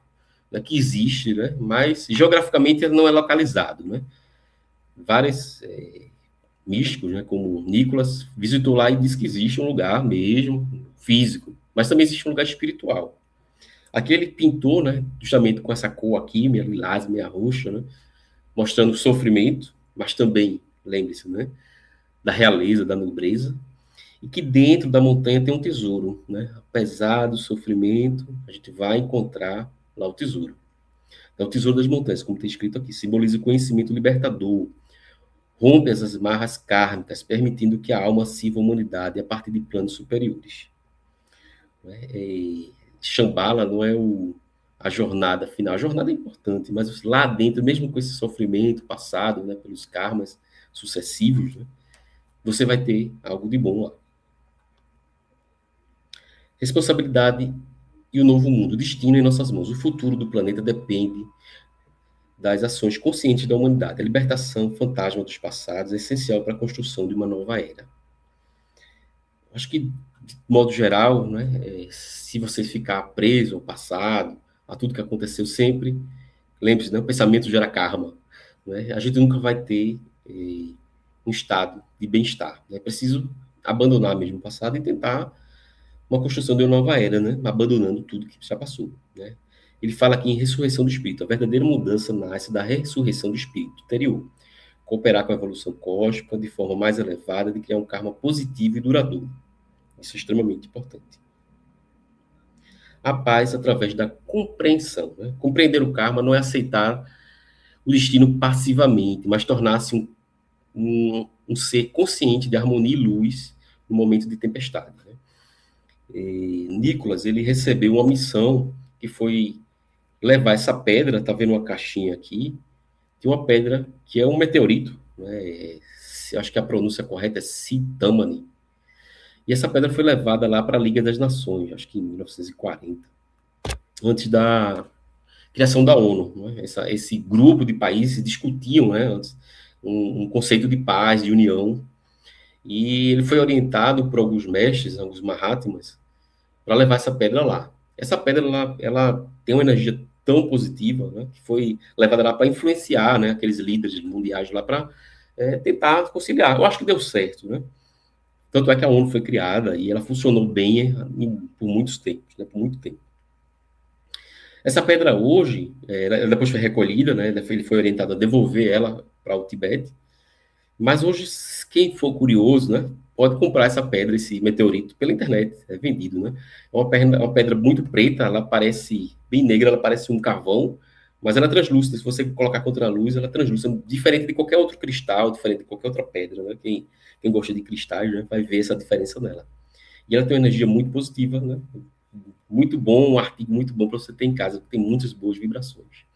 né, que existe, né, mas geograficamente ele não é localizado. Né? Vários místicos, né, como Nicolas, visitou lá e disse que existe um lugar mesmo, físico, mas também existe um lugar espiritual. Aqui ele pintou, né, justamente com essa cor aqui, meia lilás, meia roxa, né, mostrando o sofrimento, mas também, lembre-se, né, da realeza, da nobreza, e que dentro da montanha tem um tesouro, né? Apesar do sofrimento, a gente vai encontrar lá o tesouro. É o tesouro das montanhas, como tem escrito aqui, simboliza o conhecimento libertador, rompe as amarras kármicas, permitindo que a alma sirva a humanidade a partir de planos superiores. Shambhala não é a jornada final. A jornada é importante, mas lá dentro, mesmo com esse sofrimento passado, né, pelos karmas sucessivos, né, você vai ter algo de bom lá. Responsabilidade e o novo mundo, o destino em nossas mãos. O futuro do planeta depende das ações conscientes da humanidade. A libertação fantasma dos passados é essencial para a construção de uma nova era. Acho que, de modo geral, né, se você ficar preso ao passado, a tudo que aconteceu sempre, lembre-se, né, o pensamento gera karma. Né? A gente nunca vai ter um estado de bem-estar. É preciso abandonar mesmo o passado e tentar uma construção de uma nova era, né? Abandonando tudo que já passou, né? Ele fala aqui em ressurreição do espírito. A verdadeira mudança nasce da ressurreição do espírito interior. Cooperar com a evolução cósmica de forma mais elevada, de criar um karma positivo e duradouro. Isso é extremamente importante. A paz através da compreensão. Né? Compreender o karma não é aceitar o destino passivamente, mas tornar-se um ser consciente de harmonia e luz no momento de tempestade. Né? Nicolas, ele recebeu uma missão que foi levar essa pedra, tá vendo uma caixinha aqui, tem uma pedra que é um meteorito, né? Acho que a pronúncia correta é Citamani. E essa pedra foi levada lá para a Liga das Nações, acho que em 1940, antes da criação da ONU. Né? Esse grupo de países discutiam, né, antes, um conceito de paz, de união, e ele foi orientado por alguns mestres, alguns Mahatmas, para levar essa pedra lá. Essa pedra, ela tem uma energia tão positiva, né, que foi levada lá para influenciar, né, aqueles líderes mundiais lá para tentar conciliar. Eu acho que deu certo, né? Tanto é que a ONU foi criada e ela funcionou bem por muitos tempos, né, por muito tempo. Essa pedra hoje, ela depois foi recolhida, né, ele foi orientado a devolver ela para o Tibete, mas hoje, quem for curioso, né, pode comprar essa pedra, esse meteorito, pela internet, é vendido, né? É uma pedra muito preta, ela parece bem negra, ela parece um carvão, mas ela é translúcida, se você colocar contra a luz, ela é translúcida, diferente de qualquer outro cristal, diferente de qualquer outra pedra, né? Quem gosta de cristais, né, vai ver essa diferença nela. E ela tem uma energia muito positiva, né? Muito bom, um artigo muito bom para você ter em casa, que tem muitas boas vibrações.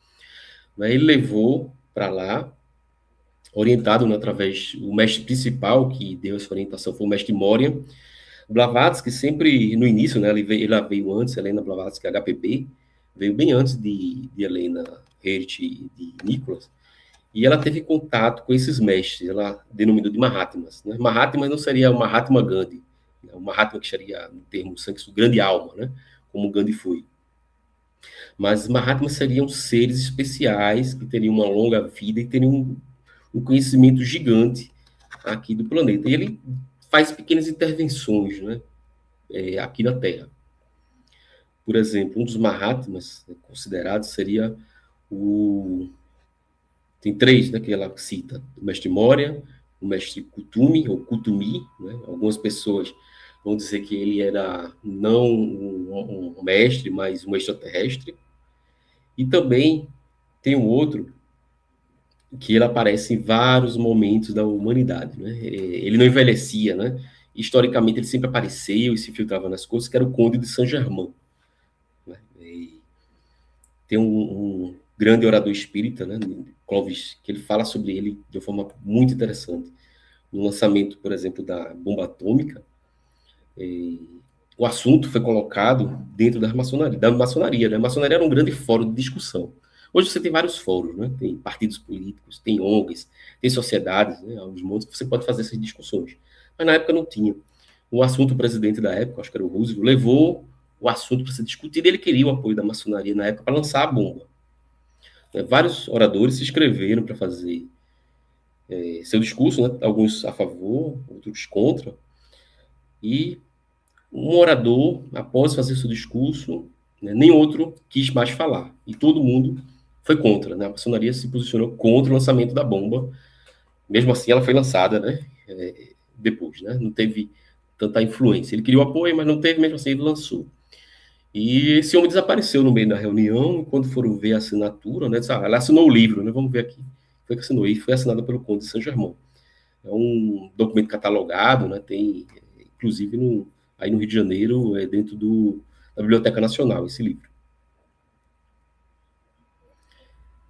Ele levou para lá, orientado, né, através do mestre principal que deu essa orientação foi o mestre Moria Blavatsky, sempre no início, né, ela veio antes, Helena Blavatsky, HPB, veio bem antes de Helena Hertz e de Nicholas, e ela teve contato com esses mestres, ela denominou de Mahatmas. Né? Mahatma não seria o Mahatma Gandhi, né? O Mahatma que seria, no termo sanskrit, grande alma, né? Como Gandhi foi. Mas Mahatmas seriam seres especiais que teriam uma longa vida e teriam um conhecimento gigante aqui do planeta. E ele faz pequenas intervenções, né, aqui na Terra. Por exemplo, um dos Mahatmas, né, considerados seria Tem três, né, que ela cita. O mestre Moria, o mestre Kutumi, ou Kutumi, né, algumas pessoas vão dizer que ele era não um mestre, mas um extraterrestre. E também tem um outro que ele aparece em vários momentos da humanidade, né? Ele não envelhecia, né? Historicamente, ele sempre apareceu e se filtrava nas coisas, que era o Conde de Saint-Germain, né? E tem um grande orador espírita, né? Clovis, que ele fala sobre ele de uma forma muito interessante. No lançamento, por exemplo, da bomba atômica, o assunto foi colocado dentro da maçonaria, né? A maçonaria era um grande fórum de discussão. Hoje você tem vários fóruns, né? Tem partidos políticos, tem ONGs, tem sociedades, né? Aos montes que você pode fazer essas discussões. Mas na época não tinha. O assunto, o presidente da época, acho que era o Roosevelt, levou o assunto para ser discutido e ele queria o apoio da maçonaria na época para lançar a bomba. Vários oradores se inscreveram para fazer seu discurso, né? Alguns a favor, outros contra. E um orador, após fazer seu discurso, né, nem outro quis mais falar. E todo mundo foi contra, né? A maçonaria se posicionou contra o lançamento da bomba. Mesmo assim, ela foi lançada, né? Depois, né? Não teve tanta influência. Ele queria o apoio, mas não teve, mesmo assim, ele lançou. E esse homem desapareceu no meio da reunião, e quando foram ver a assinatura, né? Ela assinou o livro, né? Vamos ver aqui. Foi que assinou, e foi assinada pelo Conde de Saint-Germain. É um documento catalogado, né? Tem, inclusive, aí no Rio de Janeiro, dentro da Biblioteca Nacional, esse livro.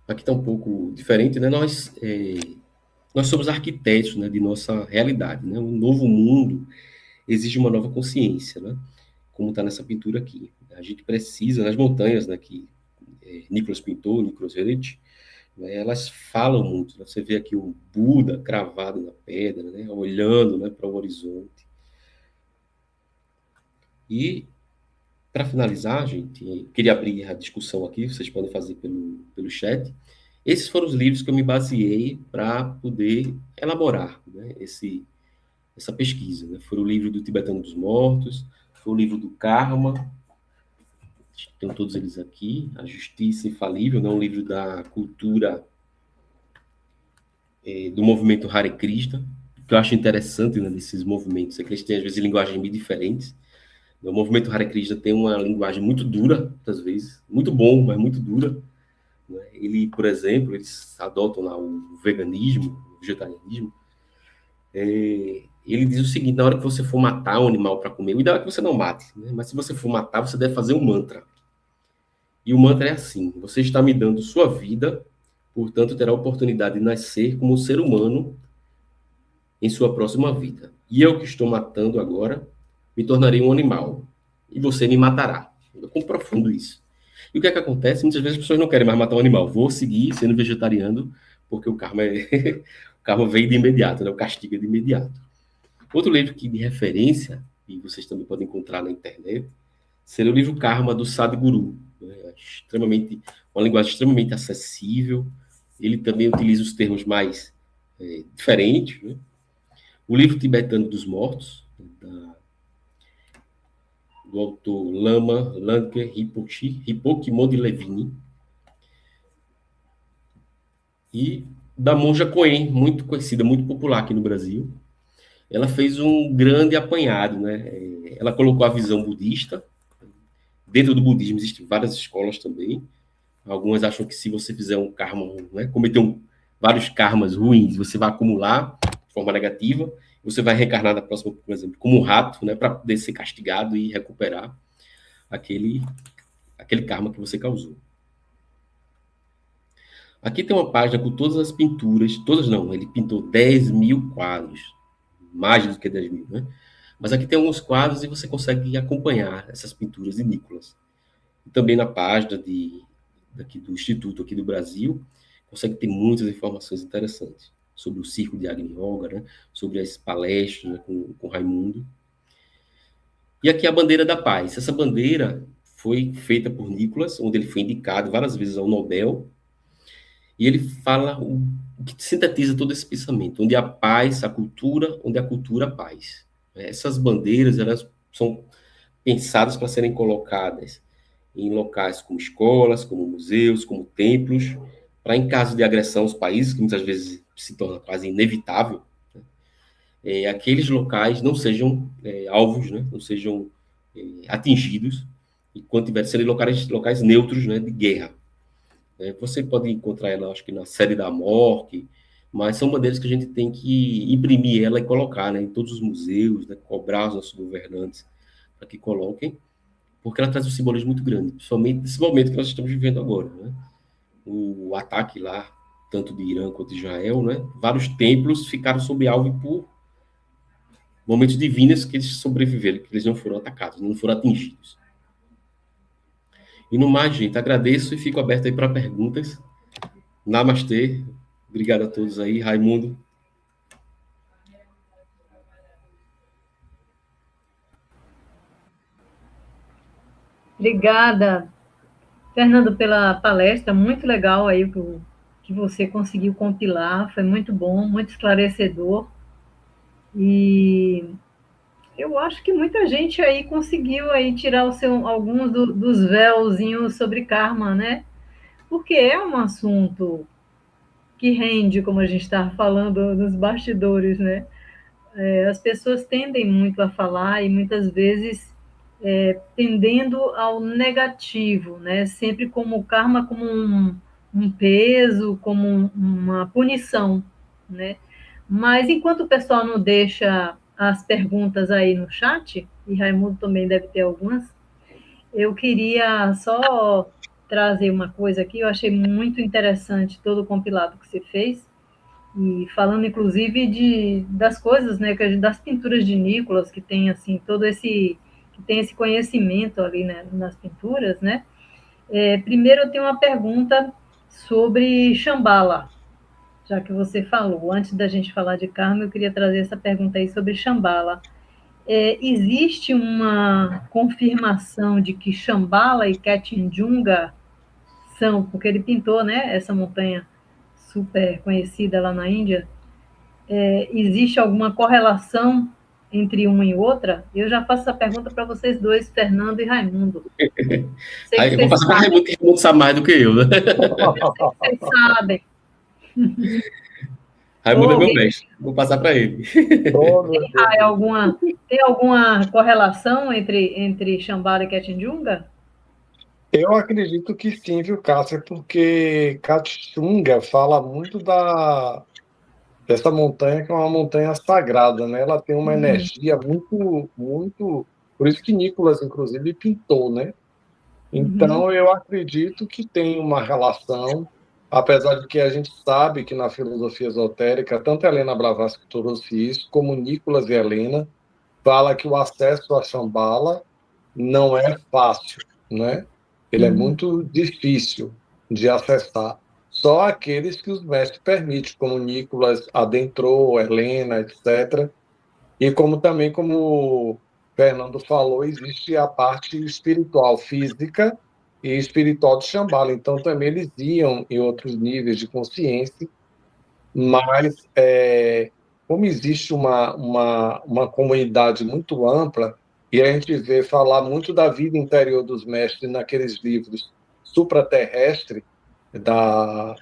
Aqui está um pouco diferente, né? Nós somos arquitetos, né, de nossa realidade, né? Um novo mundo exige uma nova consciência, né? Como está nessa pintura aqui. A gente precisa, nas montanhas, né, que Nicolas pintou, Nicolas Veretti, né, elas falam muito, né? Você vê aqui o Buda cravado na pedra, né, olhando, né, para o horizonte. E, para finalizar, gente, eu queria abrir a discussão aqui, vocês podem fazer pelo chat. Esses foram os livros que eu me baseei para poder elaborar, né, essa pesquisa. Né? Foi o livro do Tibetano dos Mortos, foi o livro do Karma, estão todos eles aqui, A Justiça Infalível, né? Um livro da cultura do movimento Hare Krishna, que eu acho interessante, né, desses movimentos, é que eles têm, às vezes, linguagens bem diferentes. O movimento Hare Krishna tem uma linguagem muito dura, às vezes, muito bom, mas muito dura. Né? Ele, por exemplo, eles adotam lá o veganismo, o vegetarianismo. Ele diz o seguinte: na hora que você for matar um animal para comer, o ideal é que você não mate, né? Mas se você for matar, você deve fazer um mantra. E o mantra é assim: você está me dando sua vida, portanto terá a oportunidade de nascer como um ser humano em sua próxima vida. E eu que estou matando agora, me tornarei um animal. E você me matará. Eu comprofundo isso. E o que é que acontece? Muitas vezes as pessoas não querem mais matar um animal. Vou seguir sendo vegetariano, porque o karma, o karma veio de imediato, né? O castigo é de imediato. Outro livro que de referência, e vocês também podem encontrar na internet, seria o livro Karma, do Sadhguru. Né? Uma linguagem extremamente acessível. Ele também utiliza os termos mais diferentes, né? O livro Tibetano dos Mortos, do autor Lama Langer Rinpoche Modilevini, e da monja Coen, muito conhecida, muito popular aqui no Brasil. Ela fez um grande apanhado, né? Ela colocou a visão budista. Dentro do budismo existem várias escolas também. Algumas acham que se você fizer um karma, né, cometer vários karmas ruins, você vai acumular de forma negativa. Você vai reencarnar na próxima, por exemplo, como um rato, né, para poder ser castigado e recuperar aquele karma que você causou. Aqui tem uma página com todas as pinturas, todas não, ele pintou 10 mil quadros, mais do que 10 mil, né? Mas aqui tem alguns quadros e você consegue acompanhar essas pinturas de Nicolas. E também na página daqui do Instituto aqui do Brasil, consegue ter muitas informações interessantes sobre o Círculo de Agni Yoga, né? Sobre as palestras, né, com Raimundo. E aqui a bandeira da paz. Essa bandeira foi feita por Nicolas, onde ele foi indicado várias vezes ao Nobel, e ele fala o que sintetiza todo esse pensamento, onde a paz, a cultura, onde a cultura, a paz. Essas bandeiras, elas são pensadas para serem colocadas em locais como escolas, como museus, como templos, para, em caso de agressão aos países, que muitas vezes se torna quase inevitável, né, aqueles locais não sejam alvos, né? Não sejam atingidos, enquanto tiver sendo locais neutros, né, de guerra. Você pode encontrar ela, acho que na série da Morte, mas são bandeiras que a gente tem que imprimir ela e colocar, né, em todos os museus, né, cobrar os nossos governantes para que coloquem, porque ela traz um simbolismo muito grande, principalmente nesse momento que nós estamos vivendo agora, né? O ataque lá, tanto de Irã quanto de Israel, né? Vários templos ficaram sob alvo por momentos divinos que eles sobreviveram, que eles não foram atacados, não foram atingidos. E no mais, gente, agradeço e fico aberto aí para perguntas. Namastê. Obrigado a todos aí. Raimundo. Obrigada, Fernando, pela palestra. Muito legal aí que você conseguiu compilar. Foi muito bom, muito esclarecedor. E eu acho que muita gente aí conseguiu aí tirar alguns dos véuzinhos sobre karma, né? Porque é um assunto que rende, como a gente estava falando nos bastidores, né? As pessoas tendem muito a falar e muitas vezes tendendo ao negativo, né? Sempre como o karma como um peso, como uma punição, né? Mas enquanto o pessoal não deixa as perguntas aí no chat, e Raimundo também deve ter algumas, eu queria só trazer uma coisa aqui, eu achei muito interessante todo o compilado que você fez, e falando inclusive das coisas, né, das pinturas de Nicolas, que tem assim que tem esse conhecimento ali, né, nas pinturas, né? Primeiro eu tenho uma pergunta sobre Shambhala, já que você falou. Antes da gente falar de karma, eu queria trazer essa pergunta aí sobre Shambhala. Existe uma confirmação de que Shambhala e Kanchenjunga são, porque ele pintou, né, essa montanha super conhecida lá na Índia, existe alguma correlação entre uma e outra? Eu já faço essa pergunta para vocês dois, Fernando e Raimundo. Aí, eu vou passar para Raimundo, que Raimundo sabe mais do que eu, né? Eu sei que vocês sabem. Raimundo é meu mestre, vou passar para ele. Tem alguma correlação entre Shambhala e Kanchenjunga? Eu acredito que sim, viu, Cássia? Porque Kanchenjunga fala muito dessa montanha, que é uma montanha sagrada, né? Ela tem uma energia muito, muito... Por isso que Nicolas, inclusive, pintou, né? Então, eu acredito que tem uma relação, apesar de que a gente sabe que na filosofia esotérica, tanto Helena Blavatsky trouxe isso, como Nicolas e Helena, fala que o acesso a Shambhala não é fácil, né? Ele é muito difícil de acessar. Só aqueles que os mestres permitem, como Nicolas adentrou, Helena, etc. E como também, como Fernando falou, existe a parte espiritual, física e espiritual de Shambhala. Então, também eles iam em outros níveis de consciência, mas como existe uma comunidade muito ampla, e a gente vê falar muito da vida interior dos mestres naqueles livros supraterrestres da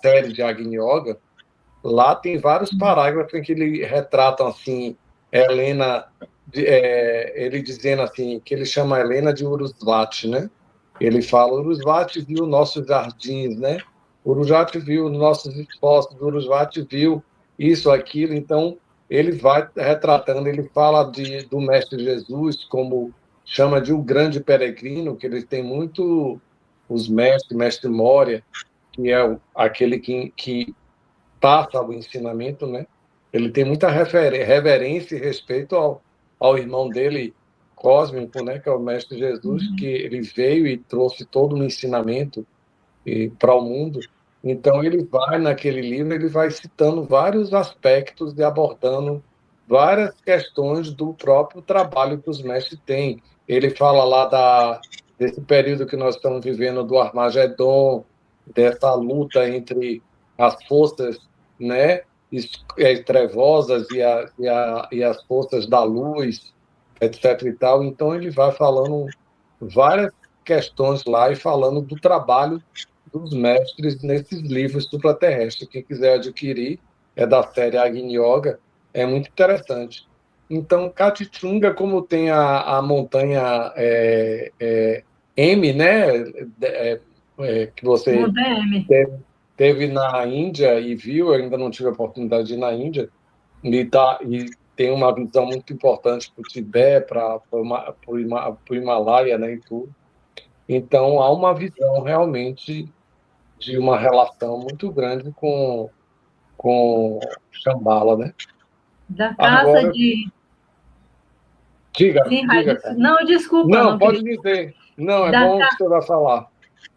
série de Agni Yoga, lá tem vários parágrafos em que ele retratam assim Helena, ele dizendo assim que ele chama a Helena de Urusvati, né? Ele fala Urusvati viu nossos jardins, né? Urusvati viu nossos esforços, Urusvati viu isso, aquilo. Então ele vai retratando, ele fala do Mestre Jesus como chama de o grande peregrino, que ele tem muito os mestre Moria, que é aquele que passa o ensinamento, né? Ele tem muita reverência e respeito ao irmão dele cósmico, né? Que é o Mestre Jesus, que ele veio e trouxe todo um ensinamento para o mundo. Então ele vai naquele livro, ele vai citando vários aspectos e abordando várias questões do próprio trabalho que os mestres têm. Ele fala lá desse período que nós estamos vivendo do Armagedon, dessa luta entre as forças, né, trevosas e as forças da luz, etc. e tal. Então ele vai falando várias questões lá e falando do trabalho dos mestres nesses livros supraterrestres. Quem quiser adquirir é da série Agni Yoga, É muito interessante. Então, Caatinga, como tem a montanha M, né, que você Montanha M. teve na Índia e viu, eu ainda não tive a oportunidade de ir na Índia, e tem uma visão muito importante para o Tibete, para o Himalaia, né, e tudo. Então, há uma visão realmente de uma relação muito grande com Shambhala, né? Da casa Agora, de... diga, Sim, diga, Raíssa. cara. Não, desculpa, Não, não queria... pode dizer. Não, é Da, bom que você vai falar.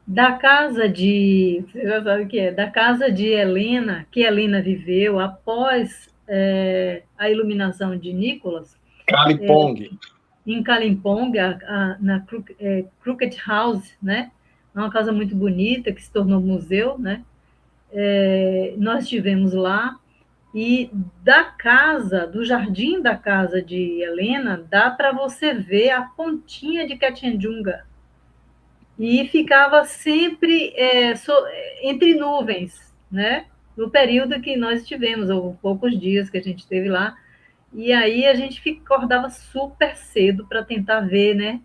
da casa de... Você já sabe o que é? Da casa de Helena, que Helena viveu após a iluminação de Nicolas, Kalipong. em Kalimpong, na Crooked House, né? É uma casa muito bonita que se tornou museu, né? Nós estivemos lá e da casa, do jardim da casa de Helena, dá para você ver a pontinha de Kanchenjunga e ficava sempre entre nuvens, né? No período que nós estivemos, ou poucos dias que a gente esteve lá, e aí a gente acordava super cedo para tentar ver, né?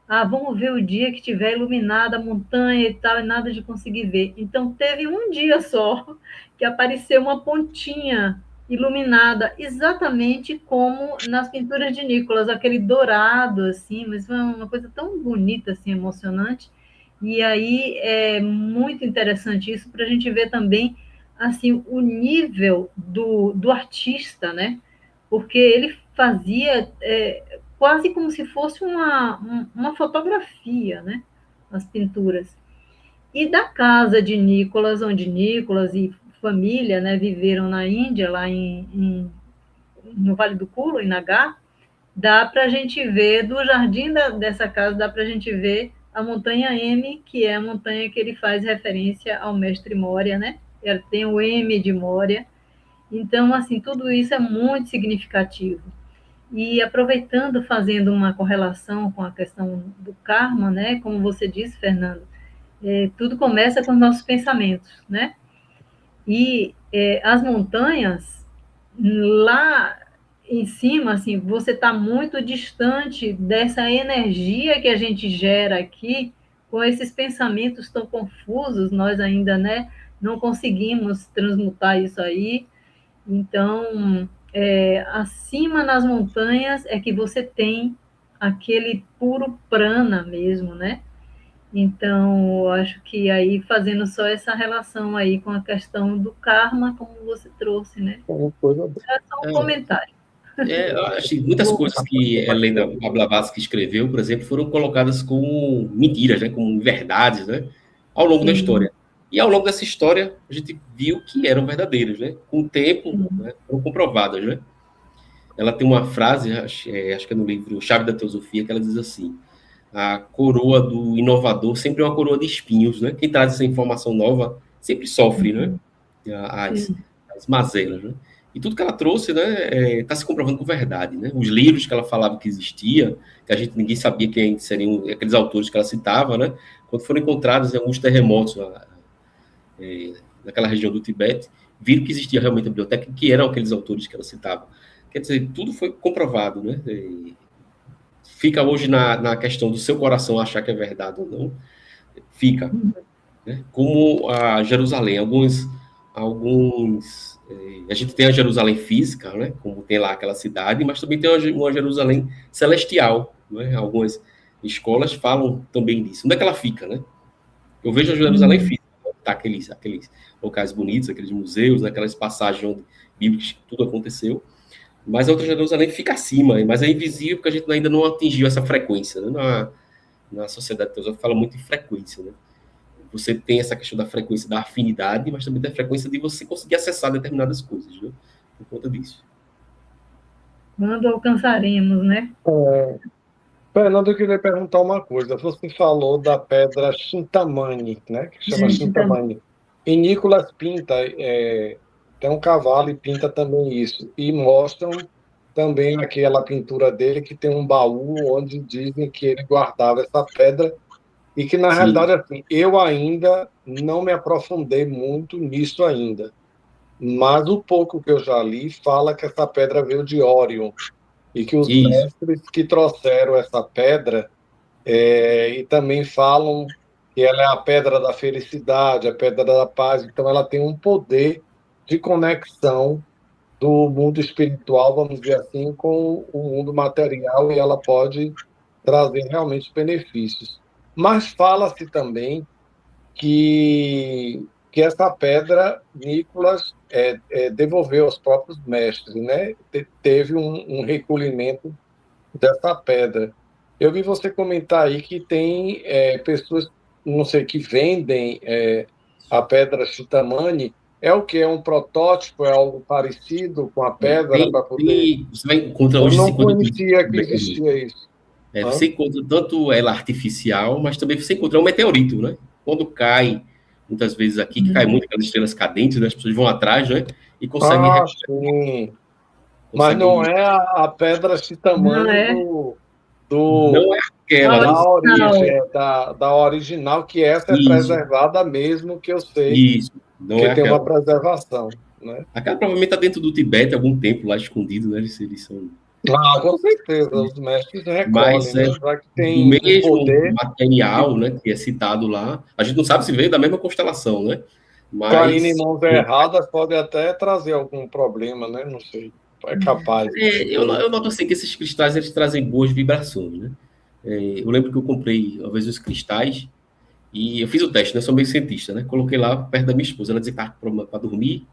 Ah, vamos ver o dia que tiver iluminada a montanha e tal, e nada de conseguir ver. Então, teve um dia só que apareceu uma pontinha iluminada, exatamente como nas pinturas de Nicolas, aquele dourado, assim, mas foi uma coisa tão bonita, assim, emocionante. E aí é muito interessante isso para a gente ver também, assim, o nível do artista, né? Porque ele fazia quase como se fosse uma fotografia, né? As pinturas. E da casa de Nicolas, onde Nicolas e família, né, viveram na Índia, lá no Vale do Kulo, em Nagar, dá para a gente ver, do jardim dessa casa, dá para a gente ver a montanha M, que é a montanha que ele faz referência ao mestre Moria, né? Ela tem o M de Moria. Então, assim, tudo isso é muito significativo. E aproveitando, fazendo uma correlação com a questão do karma, né? Como você disse, Fernando, tudo começa com os nossos pensamentos, né? E as montanhas, lá em cima, assim, você está muito distante dessa energia que a gente gera aqui, com esses pensamentos tão confusos, nós ainda, né, não conseguimos transmutar isso aí. Então, acima nas montanhas é que você tem aquele puro prana mesmo, né? Então, eu acho que aí fazendo só essa relação aí com a questão do karma, como você trouxe, né? É só um comentário. Eu acho que muitas coisas que Helena Blavatsky escreveu, por exemplo, foram colocadas como mentiras, né, como verdades, né, ao longo da Sim, história. E ao longo dessa história, a gente viu que eram verdadeiras, né? Com o tempo, sim. né, foram comprovadas, né? Ela tem uma frase, acho que é no livro Chave da Teosofia, que ela diz assim: a coroa do inovador sempre é uma coroa de espinhos, né? Quem traz essa informação nova sempre sofre, né? As, Sim. as mazelas, né? E tudo que ela trouxe, né, está se comprovando com verdade, né? Os livros que ela falava que existia, que a gente ninguém sabia quem seriam aqueles autores que ela citava, né? Quando foram encontrados em alguns terremotos naquela região do Tibete, viram que existia realmente a biblioteca, que eram aqueles autores que ela citava. Quer dizer, tudo foi comprovado, né? Fica hoje na questão do seu coração achar que é verdade ou não, fica, né? Como a Jerusalém, a gente tem a Jerusalém física, né? Como tem lá aquela cidade, mas também tem uma Jerusalém celestial, né? Algumas escolas falam também disso. Onde é que ela fica, né? Eu vejo a Jerusalém Uhum. física, tá? Aqueles locais bonitos, aqueles museus, né? Aquelas passagens onde bíblicas tudo aconteceu. Mas a outra Jerusalém fica acima, mas é invisível porque a gente ainda não atingiu essa frequência, né? Na sociedade teosófica fala muito em frequência, né? Você tem essa questão da frequência da afinidade, mas também da frequência de você conseguir acessar determinadas coisas, né? Por conta disso. Quando alcançaremos, né? Fernando, eu queria perguntar uma coisa. Você falou da pedra Chintamani, né? Que chama Então, Chintamani. E Nicolas pinta, tem um cavalo e pinta também isso. E mostram também aquela pintura dele que tem um baú onde dizem que ele guardava essa pedra e que, na Sim. realidade, assim, eu ainda não me aprofundei muito nisso ainda. mas o pouco que eu já li fala que essa pedra veio de Órion, e que os Isso. mestres que trouxeram essa pedra, e também falam que ela é a pedra da felicidade, a pedra da paz, então ela tem um poder de conexão do mundo espiritual, vamos dizer assim, com o mundo material, e ela pode trazer realmente benefícios. Mas fala-se também que essa pedra Nicolas devolveu aos próprios mestres, né? Teve um recolhimento dessa pedra. Eu vi você comentar aí que tem pessoas, não sei, que vendem a pedra Chitamani. É o que? É um protótipo? É algo parecido com a pedra para poder... Você vai encontrar Eu hoje não 50 conhecia que existia isso. Você encontra tanto ela artificial, mas também você encontra um meteorito, né? Quando cai, muitas vezes aqui, que cai muito aquelas estrelas cadentes, né? As pessoas vão atrás, né? E conseguem, Ah, sim. Mas não conseguem... é a pedra Não Chitamani é? Não é aquela, né? da origem, Original. da original, que essa é Isso, preservada mesmo, que eu sei isso. Não que é tem uma aquela. preservação, né? Aquela provavelmente está dentro do Tibete, algum templo lá escondido, né? Eles são... Ah, com certeza, os mestres recolhem, Mas né? é Já que do tem um mesmo poder. material, né? Que é citado lá. A gente não sabe se veio da mesma constelação, né? Caindo em Mas mãos erradas pode até trazer algum problema, né? Não sei. É capaz. eu noto assim que esses cristais eles trazem boas vibrações, né? Eu lembro que eu comprei uma vez os cristais e eu fiz o teste, né? Sou meio cientista, né? Coloquei lá perto da minha esposa, ela dizia que estava com problema para dormir.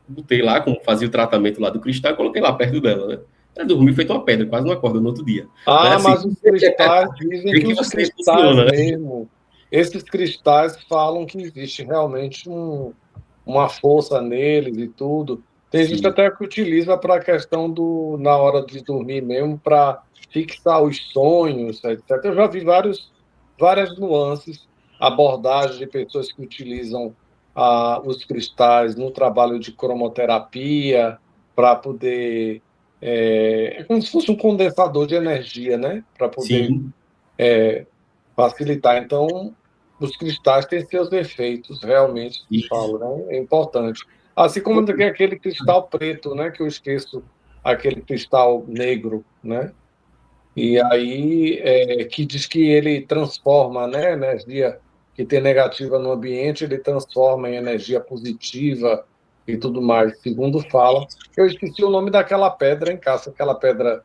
Botei lá, como fazia o tratamento lá do cristal, e coloquei lá perto dela, né? Ela dormiu feito uma pedra, quase não acorda no outro dia. Né? Ah, Assim, mas os cristais dizem vê que que os você cristais funciona, né? mesmo, esses cristais falam que existe realmente uma força neles e tudo. Tem gente Sim, até que utiliza para a questão na hora de dormir mesmo, para fixar os sonhos, etc. Eu já vi várias nuances, abordagens de pessoas que utilizam os cristais no trabalho de cromoterapia, para poder. É como se fosse um condensador de energia, né? Para poder sim, facilitar. Então, os cristais têm seus efeitos, realmente, se isso. fala, né? É importante. Assim como tem aquele cristal preto, né? Que eu esqueço, aquele cristal negro, né? E aí, que diz que ele transforma, né? Energia que tem negativa no ambiente, ele transforma em energia positiva e tudo mais, segundo fala. Eu esqueci o nome daquela pedra em casa, aquela pedra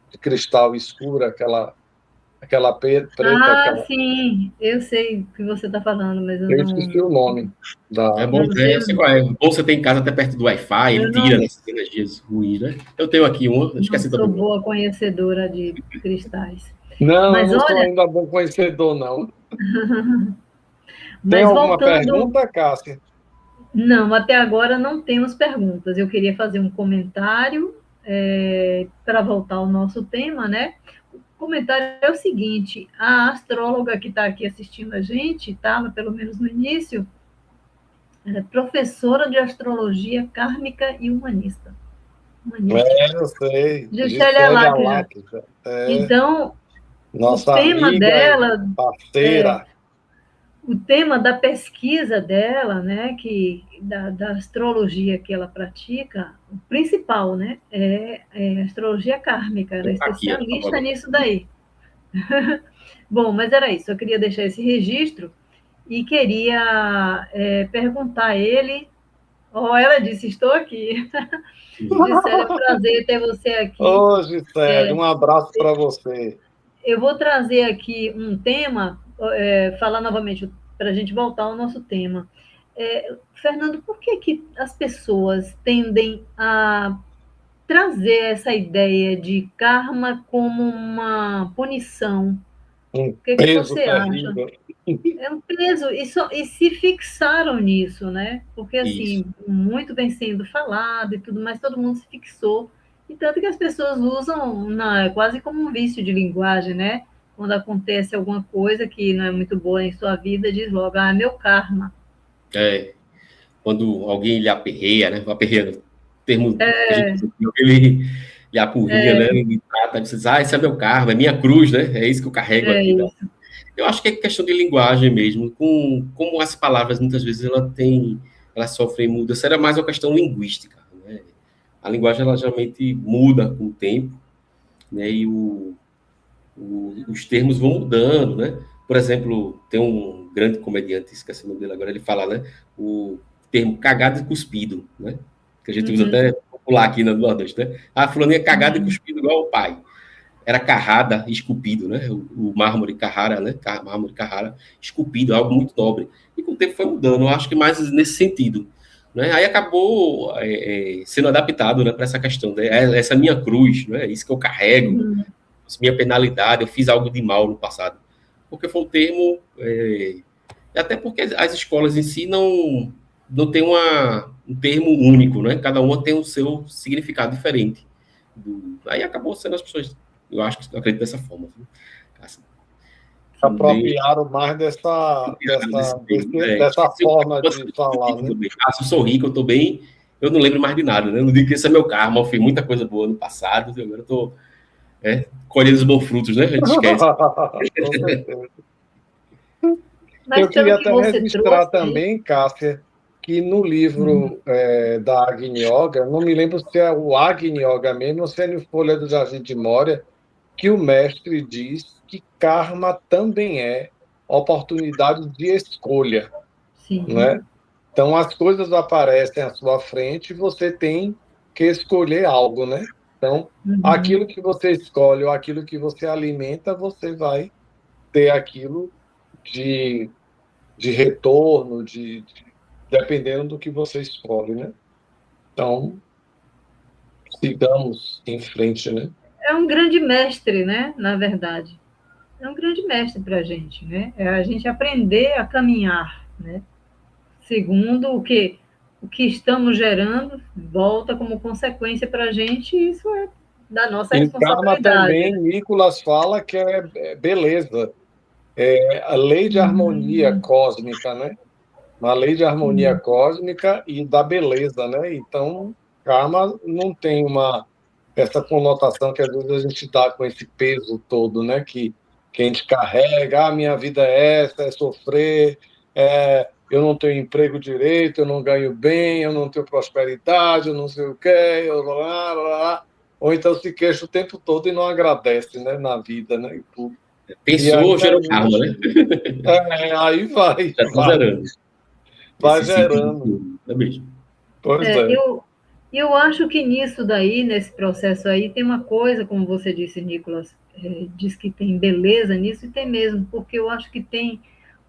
de cristal escura, aquela preta, Ah, aquela... sim, eu sei o que você está falando, mas eu Eu esqueci não, o nome É da... bom, eu não sei eu o sei nome. qual é. Bom você ter em casa até perto do Wi-Fi, ele Eu tira não, essas energias ruins, né? Eu tenho aqui um, eu não esqueci sou também o nome. boa conhecedora de cristais. Não, eu Mas não sou olha, ainda bom conhecedor, não. Tem mas alguma voltando, pergunta, Cássia? não, até agora não temos perguntas. Eu queria fazer um comentário para voltar ao nosso tema, né? O comentário é o seguinte: a astróloga que está aqui assistindo a gente, estava pelo menos no início, ela é professora de astrologia kármica e humanista. Humanista. Eu sei. Juscelia Gisele Láquila. Alaques, Então, o nossa tema amiga e dela, parceira. o tema da pesquisa dela, né, da astrologia que ela pratica, o principal, né, é astrologia kármica. Ela é Tá aqui, ó, tá especialista bom. nisso daí. Bom, mas era isso. Eu queria deixar esse registro e queria perguntar a ele. Oh, ela disse: Estou aqui. Gisele, é um prazer ter você aqui. Ô, Gisele, um abraço para você. Eu vou trazer aqui um tema, falar novamente, para a gente voltar ao nosso tema. Fernando, por que as pessoas tendem a trazer essa ideia de karma como uma punição? Um O que peso você acha? terrível. É um peso, e se fixaram nisso, né? Porque, Isso. assim, muito bem sendo falado e tudo mais, todo mundo se fixou. E tanto que as pessoas usam quase como um vício de linguagem, né? Quando acontece alguma coisa que não é muito boa em sua vida, diz logo, ah, meu karma. É, quando alguém lhe aperreia, né? Aperreia, no termo que a gente usa aqui, ele lhe apurrinha, né? Ele trata, você diz, esse é meu karma, é minha cruz, né? É isso que eu carrego É aqui. Né? isso. Eu acho que é questão de linguagem mesmo, como as palavras muitas vezes ela tem elas sofrem mudança, era mais uma questão linguística, né? A linguagem, ela geralmente muda com o tempo, né? E os termos vão mudando, né? Por exemplo, tem um grande comediante, esqueci o nome dele agora, ele fala, né? O termo cagado e cuspido, né? Que a gente usa até popular aqui no Nordeste, né? Ah, fulaninha cagada e cuspido igual o pai. Era Carrara esculpido, né? O mármore Carrara, né? Mármore Carrara esculpido, algo muito nobre. E com o tempo foi mudando, eu acho que mais nesse sentido, né? Aí acabou sendo adaptado, né, para essa questão, né? Essa minha cruz, né? Isso que eu carrego, minha penalidade, eu fiz algo de mal no passado. Porque foi um termo, até porque as escolas em si não tem um termo único, né? Cada uma tem o seu significado diferente. Aí acabou sendo as pessoas, eu acredito dessa forma. Assim, apropriaram mais dessa forma de falar, né? Se eu sou rico, eu estou bem, eu não lembro mais de nada, né? Eu não digo que esse é meu karma, eu fiz muita coisa boa no passado, e agora eu estou colhendo os bons frutos, né? A gente esquece. Eu queria até registrar também, Cássia, que no livro da Agni Yoga, não me lembro se é o Agni Yoga mesmo ou se é no Folha do Jardim de Moria, que o mestre diz que karma também é oportunidade de escolha. Sim. Né? Então, as coisas aparecem à sua frente e você tem que escolher algo, né? Então, aquilo que você escolhe ou aquilo que você alimenta, você vai ter aquilo de retorno, dependendo do que você escolhe, né? Então, sigamos em frente, né? É um grande mestre, né? Na verdade. É um grande mestre para a gente, né? É a gente aprender a caminhar, né? Segundo o que estamos gerando, volta como consequência para a gente, e isso é da nossa responsabilidade. Em karma também, Nicolas fala que é beleza. É a lei de harmonia cósmica, né? Uma lei de harmonia cósmica e da beleza, né? Então, karma não tem essa conotação que às vezes a gente dá com esse peso todo, né? Que a gente carrega, minha vida é essa, é sofrer, eu não tenho emprego direito, eu não ganho bem, eu não tenho prosperidade, eu não sei o quê, blá, blá, blá. Ou então se queixa o tempo todo e não agradece, né? Na vida, né? E tudo. Pensou, gerou karma, né? Aí vai. Já está gerando. Vai gerando. É mesmo. Pois é. Eu acho que nisso daí, nesse processo aí, tem uma coisa, como você disse, Nicolas, diz que tem beleza nisso, e tem mesmo, porque eu acho que tem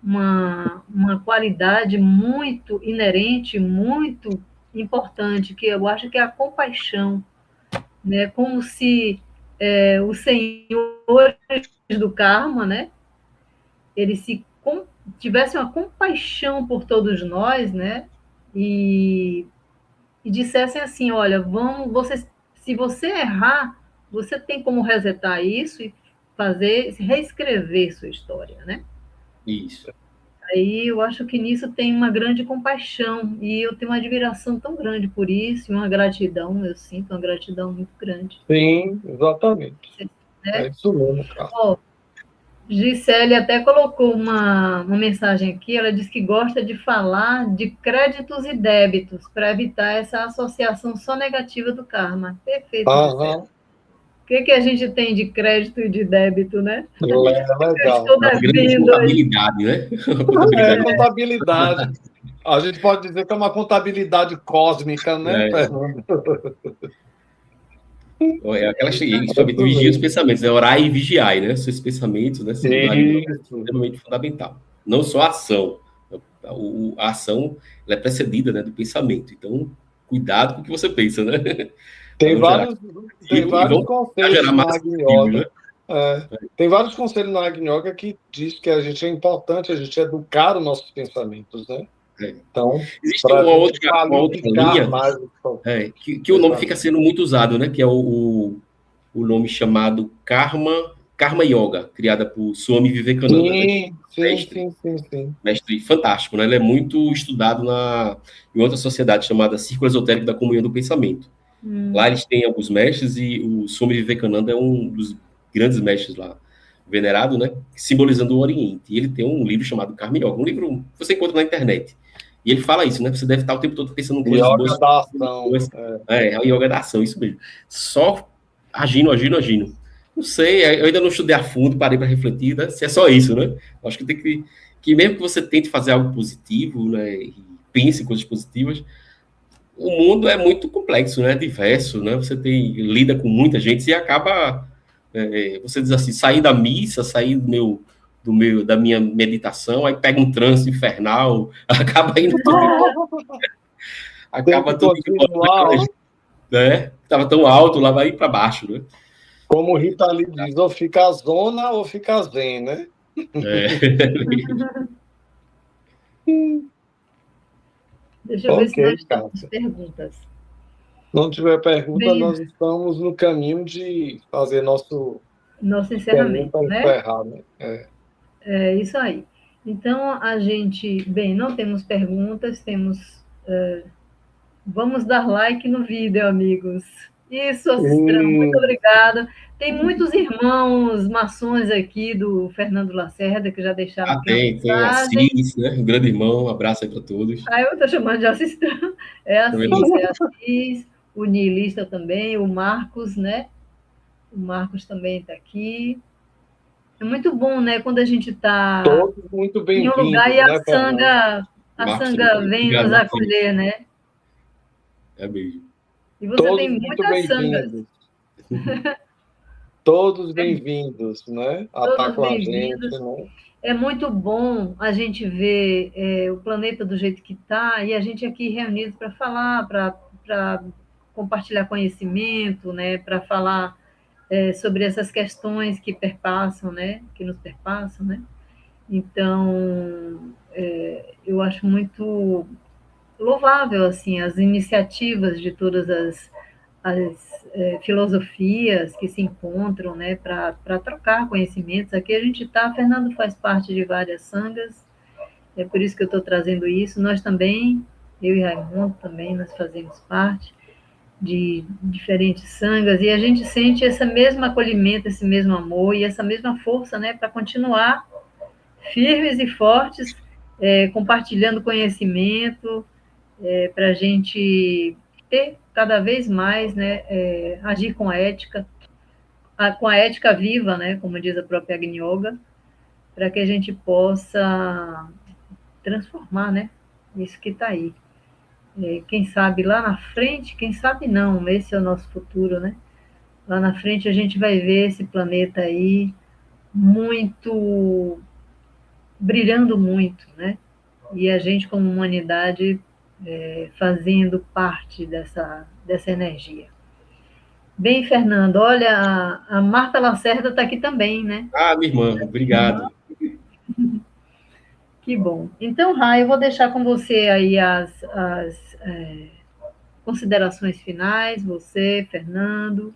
uma qualidade muito inerente, muito importante, que eu acho que é a compaixão, né? Como se os senhores do karma, né? Eles tivessem uma compaixão por todos nós, né? E dissessem assim, olha, se você errar, você tem como resetar isso e reescrever sua história, né? Isso. Aí eu acho que nisso tem uma grande compaixão, e eu tenho uma admiração tão grande por isso, e uma gratidão, eu sinto uma gratidão muito grande. Sim, exatamente. É isso mesmo, cara. Gisele até colocou uma mensagem aqui, ela diz que gosta de falar de créditos e débitos para evitar essa associação só negativa do karma. Perfeito, Gisele. O que a gente tem de crédito e de débito, né? Legal. Uma grande contabilidade, né? Contabilidade. A gente pode dizer que é uma contabilidade cósmica, né, Fernando? É aquela somente vigia os pensamentos, orar e vigiar, né? Seus pensamentos, né? É extremamente fundamental. Não só a ação. A ação ela é precedida, né, do pensamento. Então, cuidado com o que você pensa, né? Tem vários conselhos na Agni Yoga. Tem vários conselhos na Agni Yoga que diz que é importante a gente educar os nossos pensamentos, né? Então, existe uma outra linha que o nome fica sendo muito usado, né? Que é o nome chamado Karma Yoga, criada por Swami Vivekananda. Sim. Mestre fantástico, né? Ele é muito estudado em outra sociedade chamada Círculo Esotérico da Comunhão do Pensamento. Lá eles têm alguns mestres e o Swami Vivekananda é um dos grandes mestres lá, venerado, né? Simbolizando o Oriente. E ele tem um livro chamado Karma Yoga, um livro que você encontra na internet. E ele fala isso, né? Você deve estar o tempo todo pensando em coisas boas. Yoga da ação. É o yoga da ação, isso mesmo. Só agindo. Não sei, eu ainda não estudei a fundo, parei para refletir, né? Se é só isso, né? Acho que tem que mesmo que você tente fazer algo positivo, né? E pense em coisas positivas, o mundo é muito complexo, né? Diverso, né? Você lida com muita gente e acaba, você diz assim, sair da missa, sair da minha meditação, aí pega um trânsito infernal, acaba indo tudo acaba tudo continuar, né? Estava tão alto, lá vai para baixo, né? Como o Rita Lee diz, ou fica zona ou fica zen, né? Deixa eu ver se nós temos perguntas. Se não tiver pergunta, nós estamos no caminho de fazer nosso encerramento, né? Encerrar, né? É isso aí. Então, a gente... Bem, não temos perguntas, temos... vamos dar like no vídeo, amigos. Isso, Assistrão, muito obrigada. Tem muitos irmãos maçons aqui do Fernando Lacerda que já deixaram aqui tem Assis, né? Um grande irmão, um abraço aí para todos. Eu estou chamando de Assistrão. É Assis, o niilista também, o Marcos, né? O Marcos também está aqui. É muito bom, né? Quando a gente está em um lugar e a sanga vem nos acolher, né? É mesmo. E você tem muitas sangas. Todos bem-vindos, né? Todos bem-vindos. Né? É muito bom a gente ver o planeta do jeito que está e a gente aqui reunidos para falar, para compartilhar conhecimento, né? Para falar sobre essas questões que perpassam, né? Que nos perpassam, né? Então, eu acho muito louvável assim as iniciativas de todas as filosofias que se encontram, né, para trocar conhecimentos. Aqui a gente está, Fernando faz parte de várias sangas, é por isso que eu estou trazendo isso. Nós também, eu e Raimundo também, nós fazemos parte de diferentes sangas, e a gente sente esse mesmo acolhimento, esse mesmo amor e essa mesma força, né, para continuar firmes e fortes, compartilhando conhecimento, para a gente ter cada vez mais, né, agir com a ética viva, né, como diz a própria Agni Yoga, para que a gente possa transformar, né, isso que está aí. Quem sabe lá na frente, quem sabe não, esse é o nosso futuro, né? Lá na frente a gente vai ver esse planeta aí muito, brilhando muito, né? E a gente como humanidade fazendo parte dessa energia. Bem, Fernando, olha, a Marta Lacerda está aqui também, né? Minha irmã, obrigado. Que bom. Então, Rai, eu vou deixar com você aí as considerações finais, você, Fernando,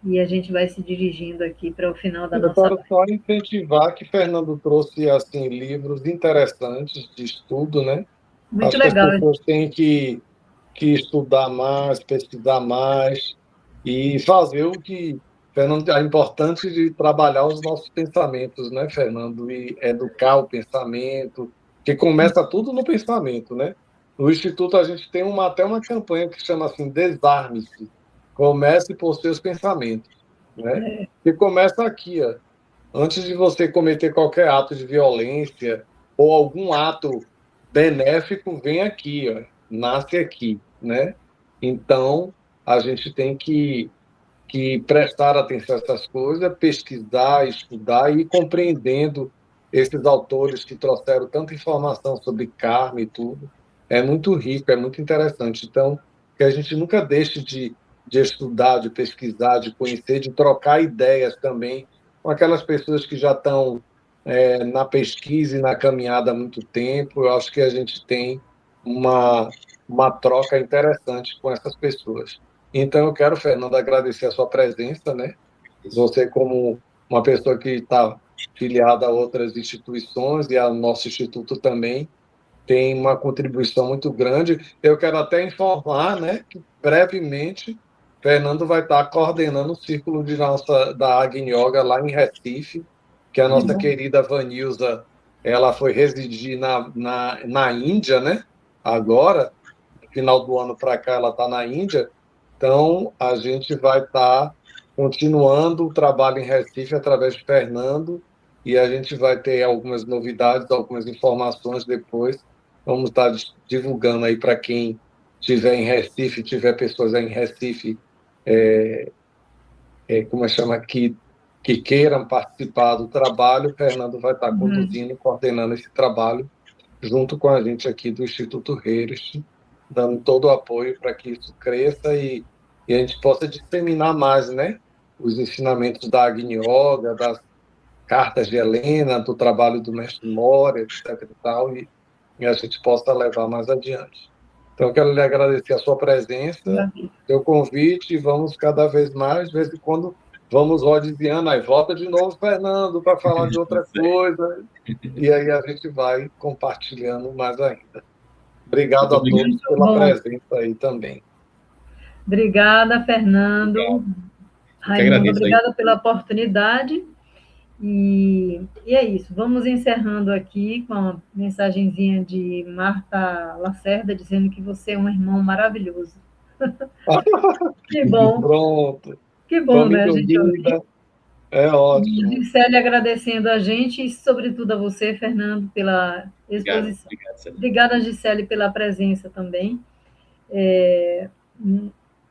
e a gente vai se dirigindo aqui para o final da nossa live. Eu quero só incentivar que Fernando trouxe assim, livros interessantes de estudo, né? Muito legal. As pessoas têm que estudar mais, pesquisar mais e fazer o que, Fernando, é importante de trabalhar os nossos pensamentos, né, Fernando? E educar o pensamento, que começa tudo no pensamento, né? No Instituto a gente tem até uma campanha que chama assim, Desarme-se, comece por seus pensamentos, né? Que começa aqui, ó. Antes de você cometer qualquer ato de violência ou algum ato benéfico, vem aqui, ó, nasce aqui, né? Então, a gente tem que prestar atenção a essas coisas, pesquisar, estudar e ir compreendendo esses autores que trouxeram tanta informação sobre karma e tudo. É muito rico, é muito interessante. Então, que a gente nunca deixe de estudar, de pesquisar, de conhecer, de trocar ideias também com aquelas pessoas que já estão na pesquisa e na caminhada há muito tempo. Eu acho que a gente tem uma troca interessante com essas pessoas. Então, eu quero, Fernando, agradecer a sua presença, né? Você, como uma pessoa que está filiada a outras instituições e ao nosso instituto também, tem uma contribuição muito grande. Eu quero até informar, né, que brevemente Fernando vai estar coordenando o círculo da Agni Yoga lá em Recife, que a nossa querida Vanilza ela foi residir na Índia, né? Agora, no final do ano para cá, ela está na Índia. Então, a gente vai estar continuando o trabalho em Recife através de Fernando, e a gente vai ter algumas novidades, algumas informações depois. Vamos estar divulgando aí para quem estiver em Recife, tiver pessoas aí em Recife, como chama aqui, que queiram participar do trabalho. O Fernando vai estar conduzindo e coordenando esse trabalho, junto com a gente aqui do Instituto Herisch, dando todo o apoio para que isso cresça e a gente possa disseminar mais, né, os ensinamentos da Agni Yoga, das cartas de Helena, do trabalho do Mestre Moria, etc. e tal, e a gente possa levar mais adiante. Então, eu quero lhe agradecer a sua presença, seu convite, e vamos cada vez mais, de vez em quando, vamos rodiziando, aí volta de novo, Fernando, para falar de outra coisa, e aí a gente vai compartilhando mais ainda. Obrigado a todos pela presença aí também. Obrigada, Fernando. Raimundo, obrigada pela oportunidade. E é isso. Vamos encerrando aqui com uma mensagenzinha de Marta Lacerda, dizendo que você é um irmão maravilhoso. Que bom. Pronto. Que bom, né, a gente ouvir. É ótimo. Gisele agradecendo a gente e, sobretudo, a você, Fernando, pela exposição. Obrigada, Gisele, pela presença também.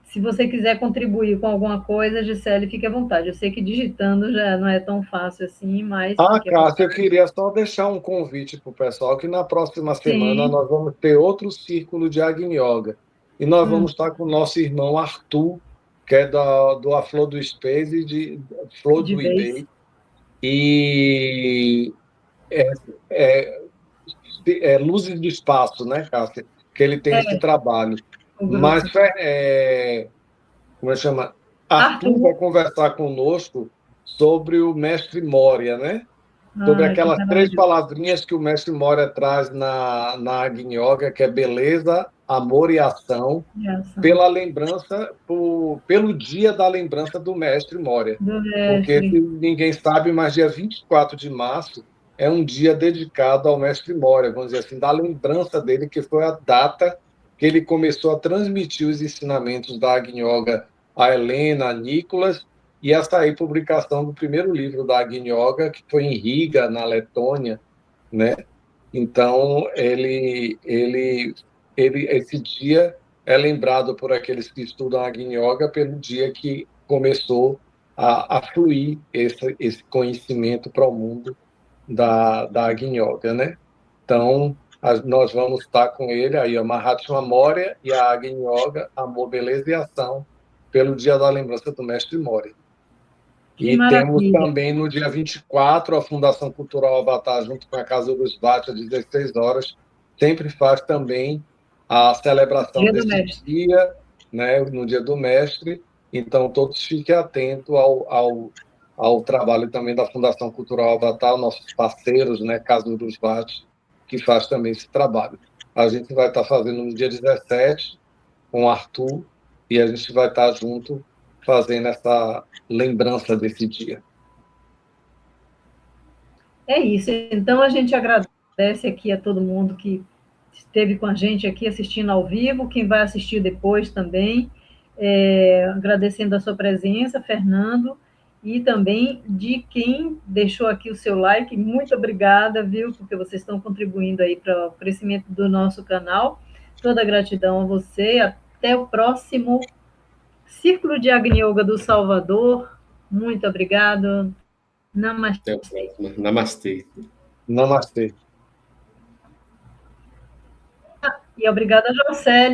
Se você quiser contribuir com alguma coisa, Gisele, fique à vontade. Eu sei que digitando já não é tão fácil assim, mas... Cássio, eu queria só deixar um convite para o pessoal, que na próxima semana nós vamos ter outro círculo de Agni Yoga. E nós vamos estar com o nosso irmão Arthur, que é do A Flor do Space e de Flor do eBay. E Luzes do Espaço, né, Cássio? Que ele tem esse trabalho. Mas, como é que chama? Arthur vai conversar conosco sobre o Mestre Moria, né? Sobre aquelas 3 palavrinhas que o Mestre Moria traz na Agni Yoga, que é beleza, amor e ação, pela lembrança, pelo dia da lembrança do Mestre Moria. Porque, se ninguém sabe, mas dia 24 de março é um dia dedicado ao Mestre Moria, vamos dizer assim, da lembrança dele, que foi a data que ele começou a transmitir os ensinamentos da Agni Yoga a Helena, a Nicolas, e a sair publicação do primeiro livro da Agni Yoga, que foi em Riga, na Letônia, né? Então, esse dia é lembrado por aqueles que estudam Agni Yoga pelo dia que começou a fluir esse conhecimento para o mundo da Agni Yoga, né? Então, nós vamos estar com ele aí, a Mahatma Moria e a Agni Yoga, Amor, Beleza e Ação, pelo dia da lembrança do Mestre Moria. E temos também, no dia 24, a Fundação Cultural Avatar, junto com a Casa Urusbati, às 16 horas, sempre faz também a celebração desse dia, né, no Dia do Mestre. Então, todos fiquem atentos ao trabalho também da Fundação Cultural Avatar, nossos parceiros, né, Casa Urusbati, que faz também esse trabalho. A gente vai estar fazendo no dia 17, com o Arthur, e a gente vai estar junto fazendo essa lembrança desse dia. É isso. Então, a gente agradece aqui a todo mundo que esteve com a gente aqui assistindo ao vivo, quem vai assistir depois também, agradecendo a sua presença, Fernando, e também de quem deixou aqui o seu like. Muito obrigada, viu, porque vocês estão contribuindo aí para o crescimento do nosso canal. Toda a gratidão a você. Até o próximo Círculo de Agni Yoga do Salvador. Muito obrigado. Namastê. Até a próxima. Namastê. Namastê. E obrigada, Jocélio.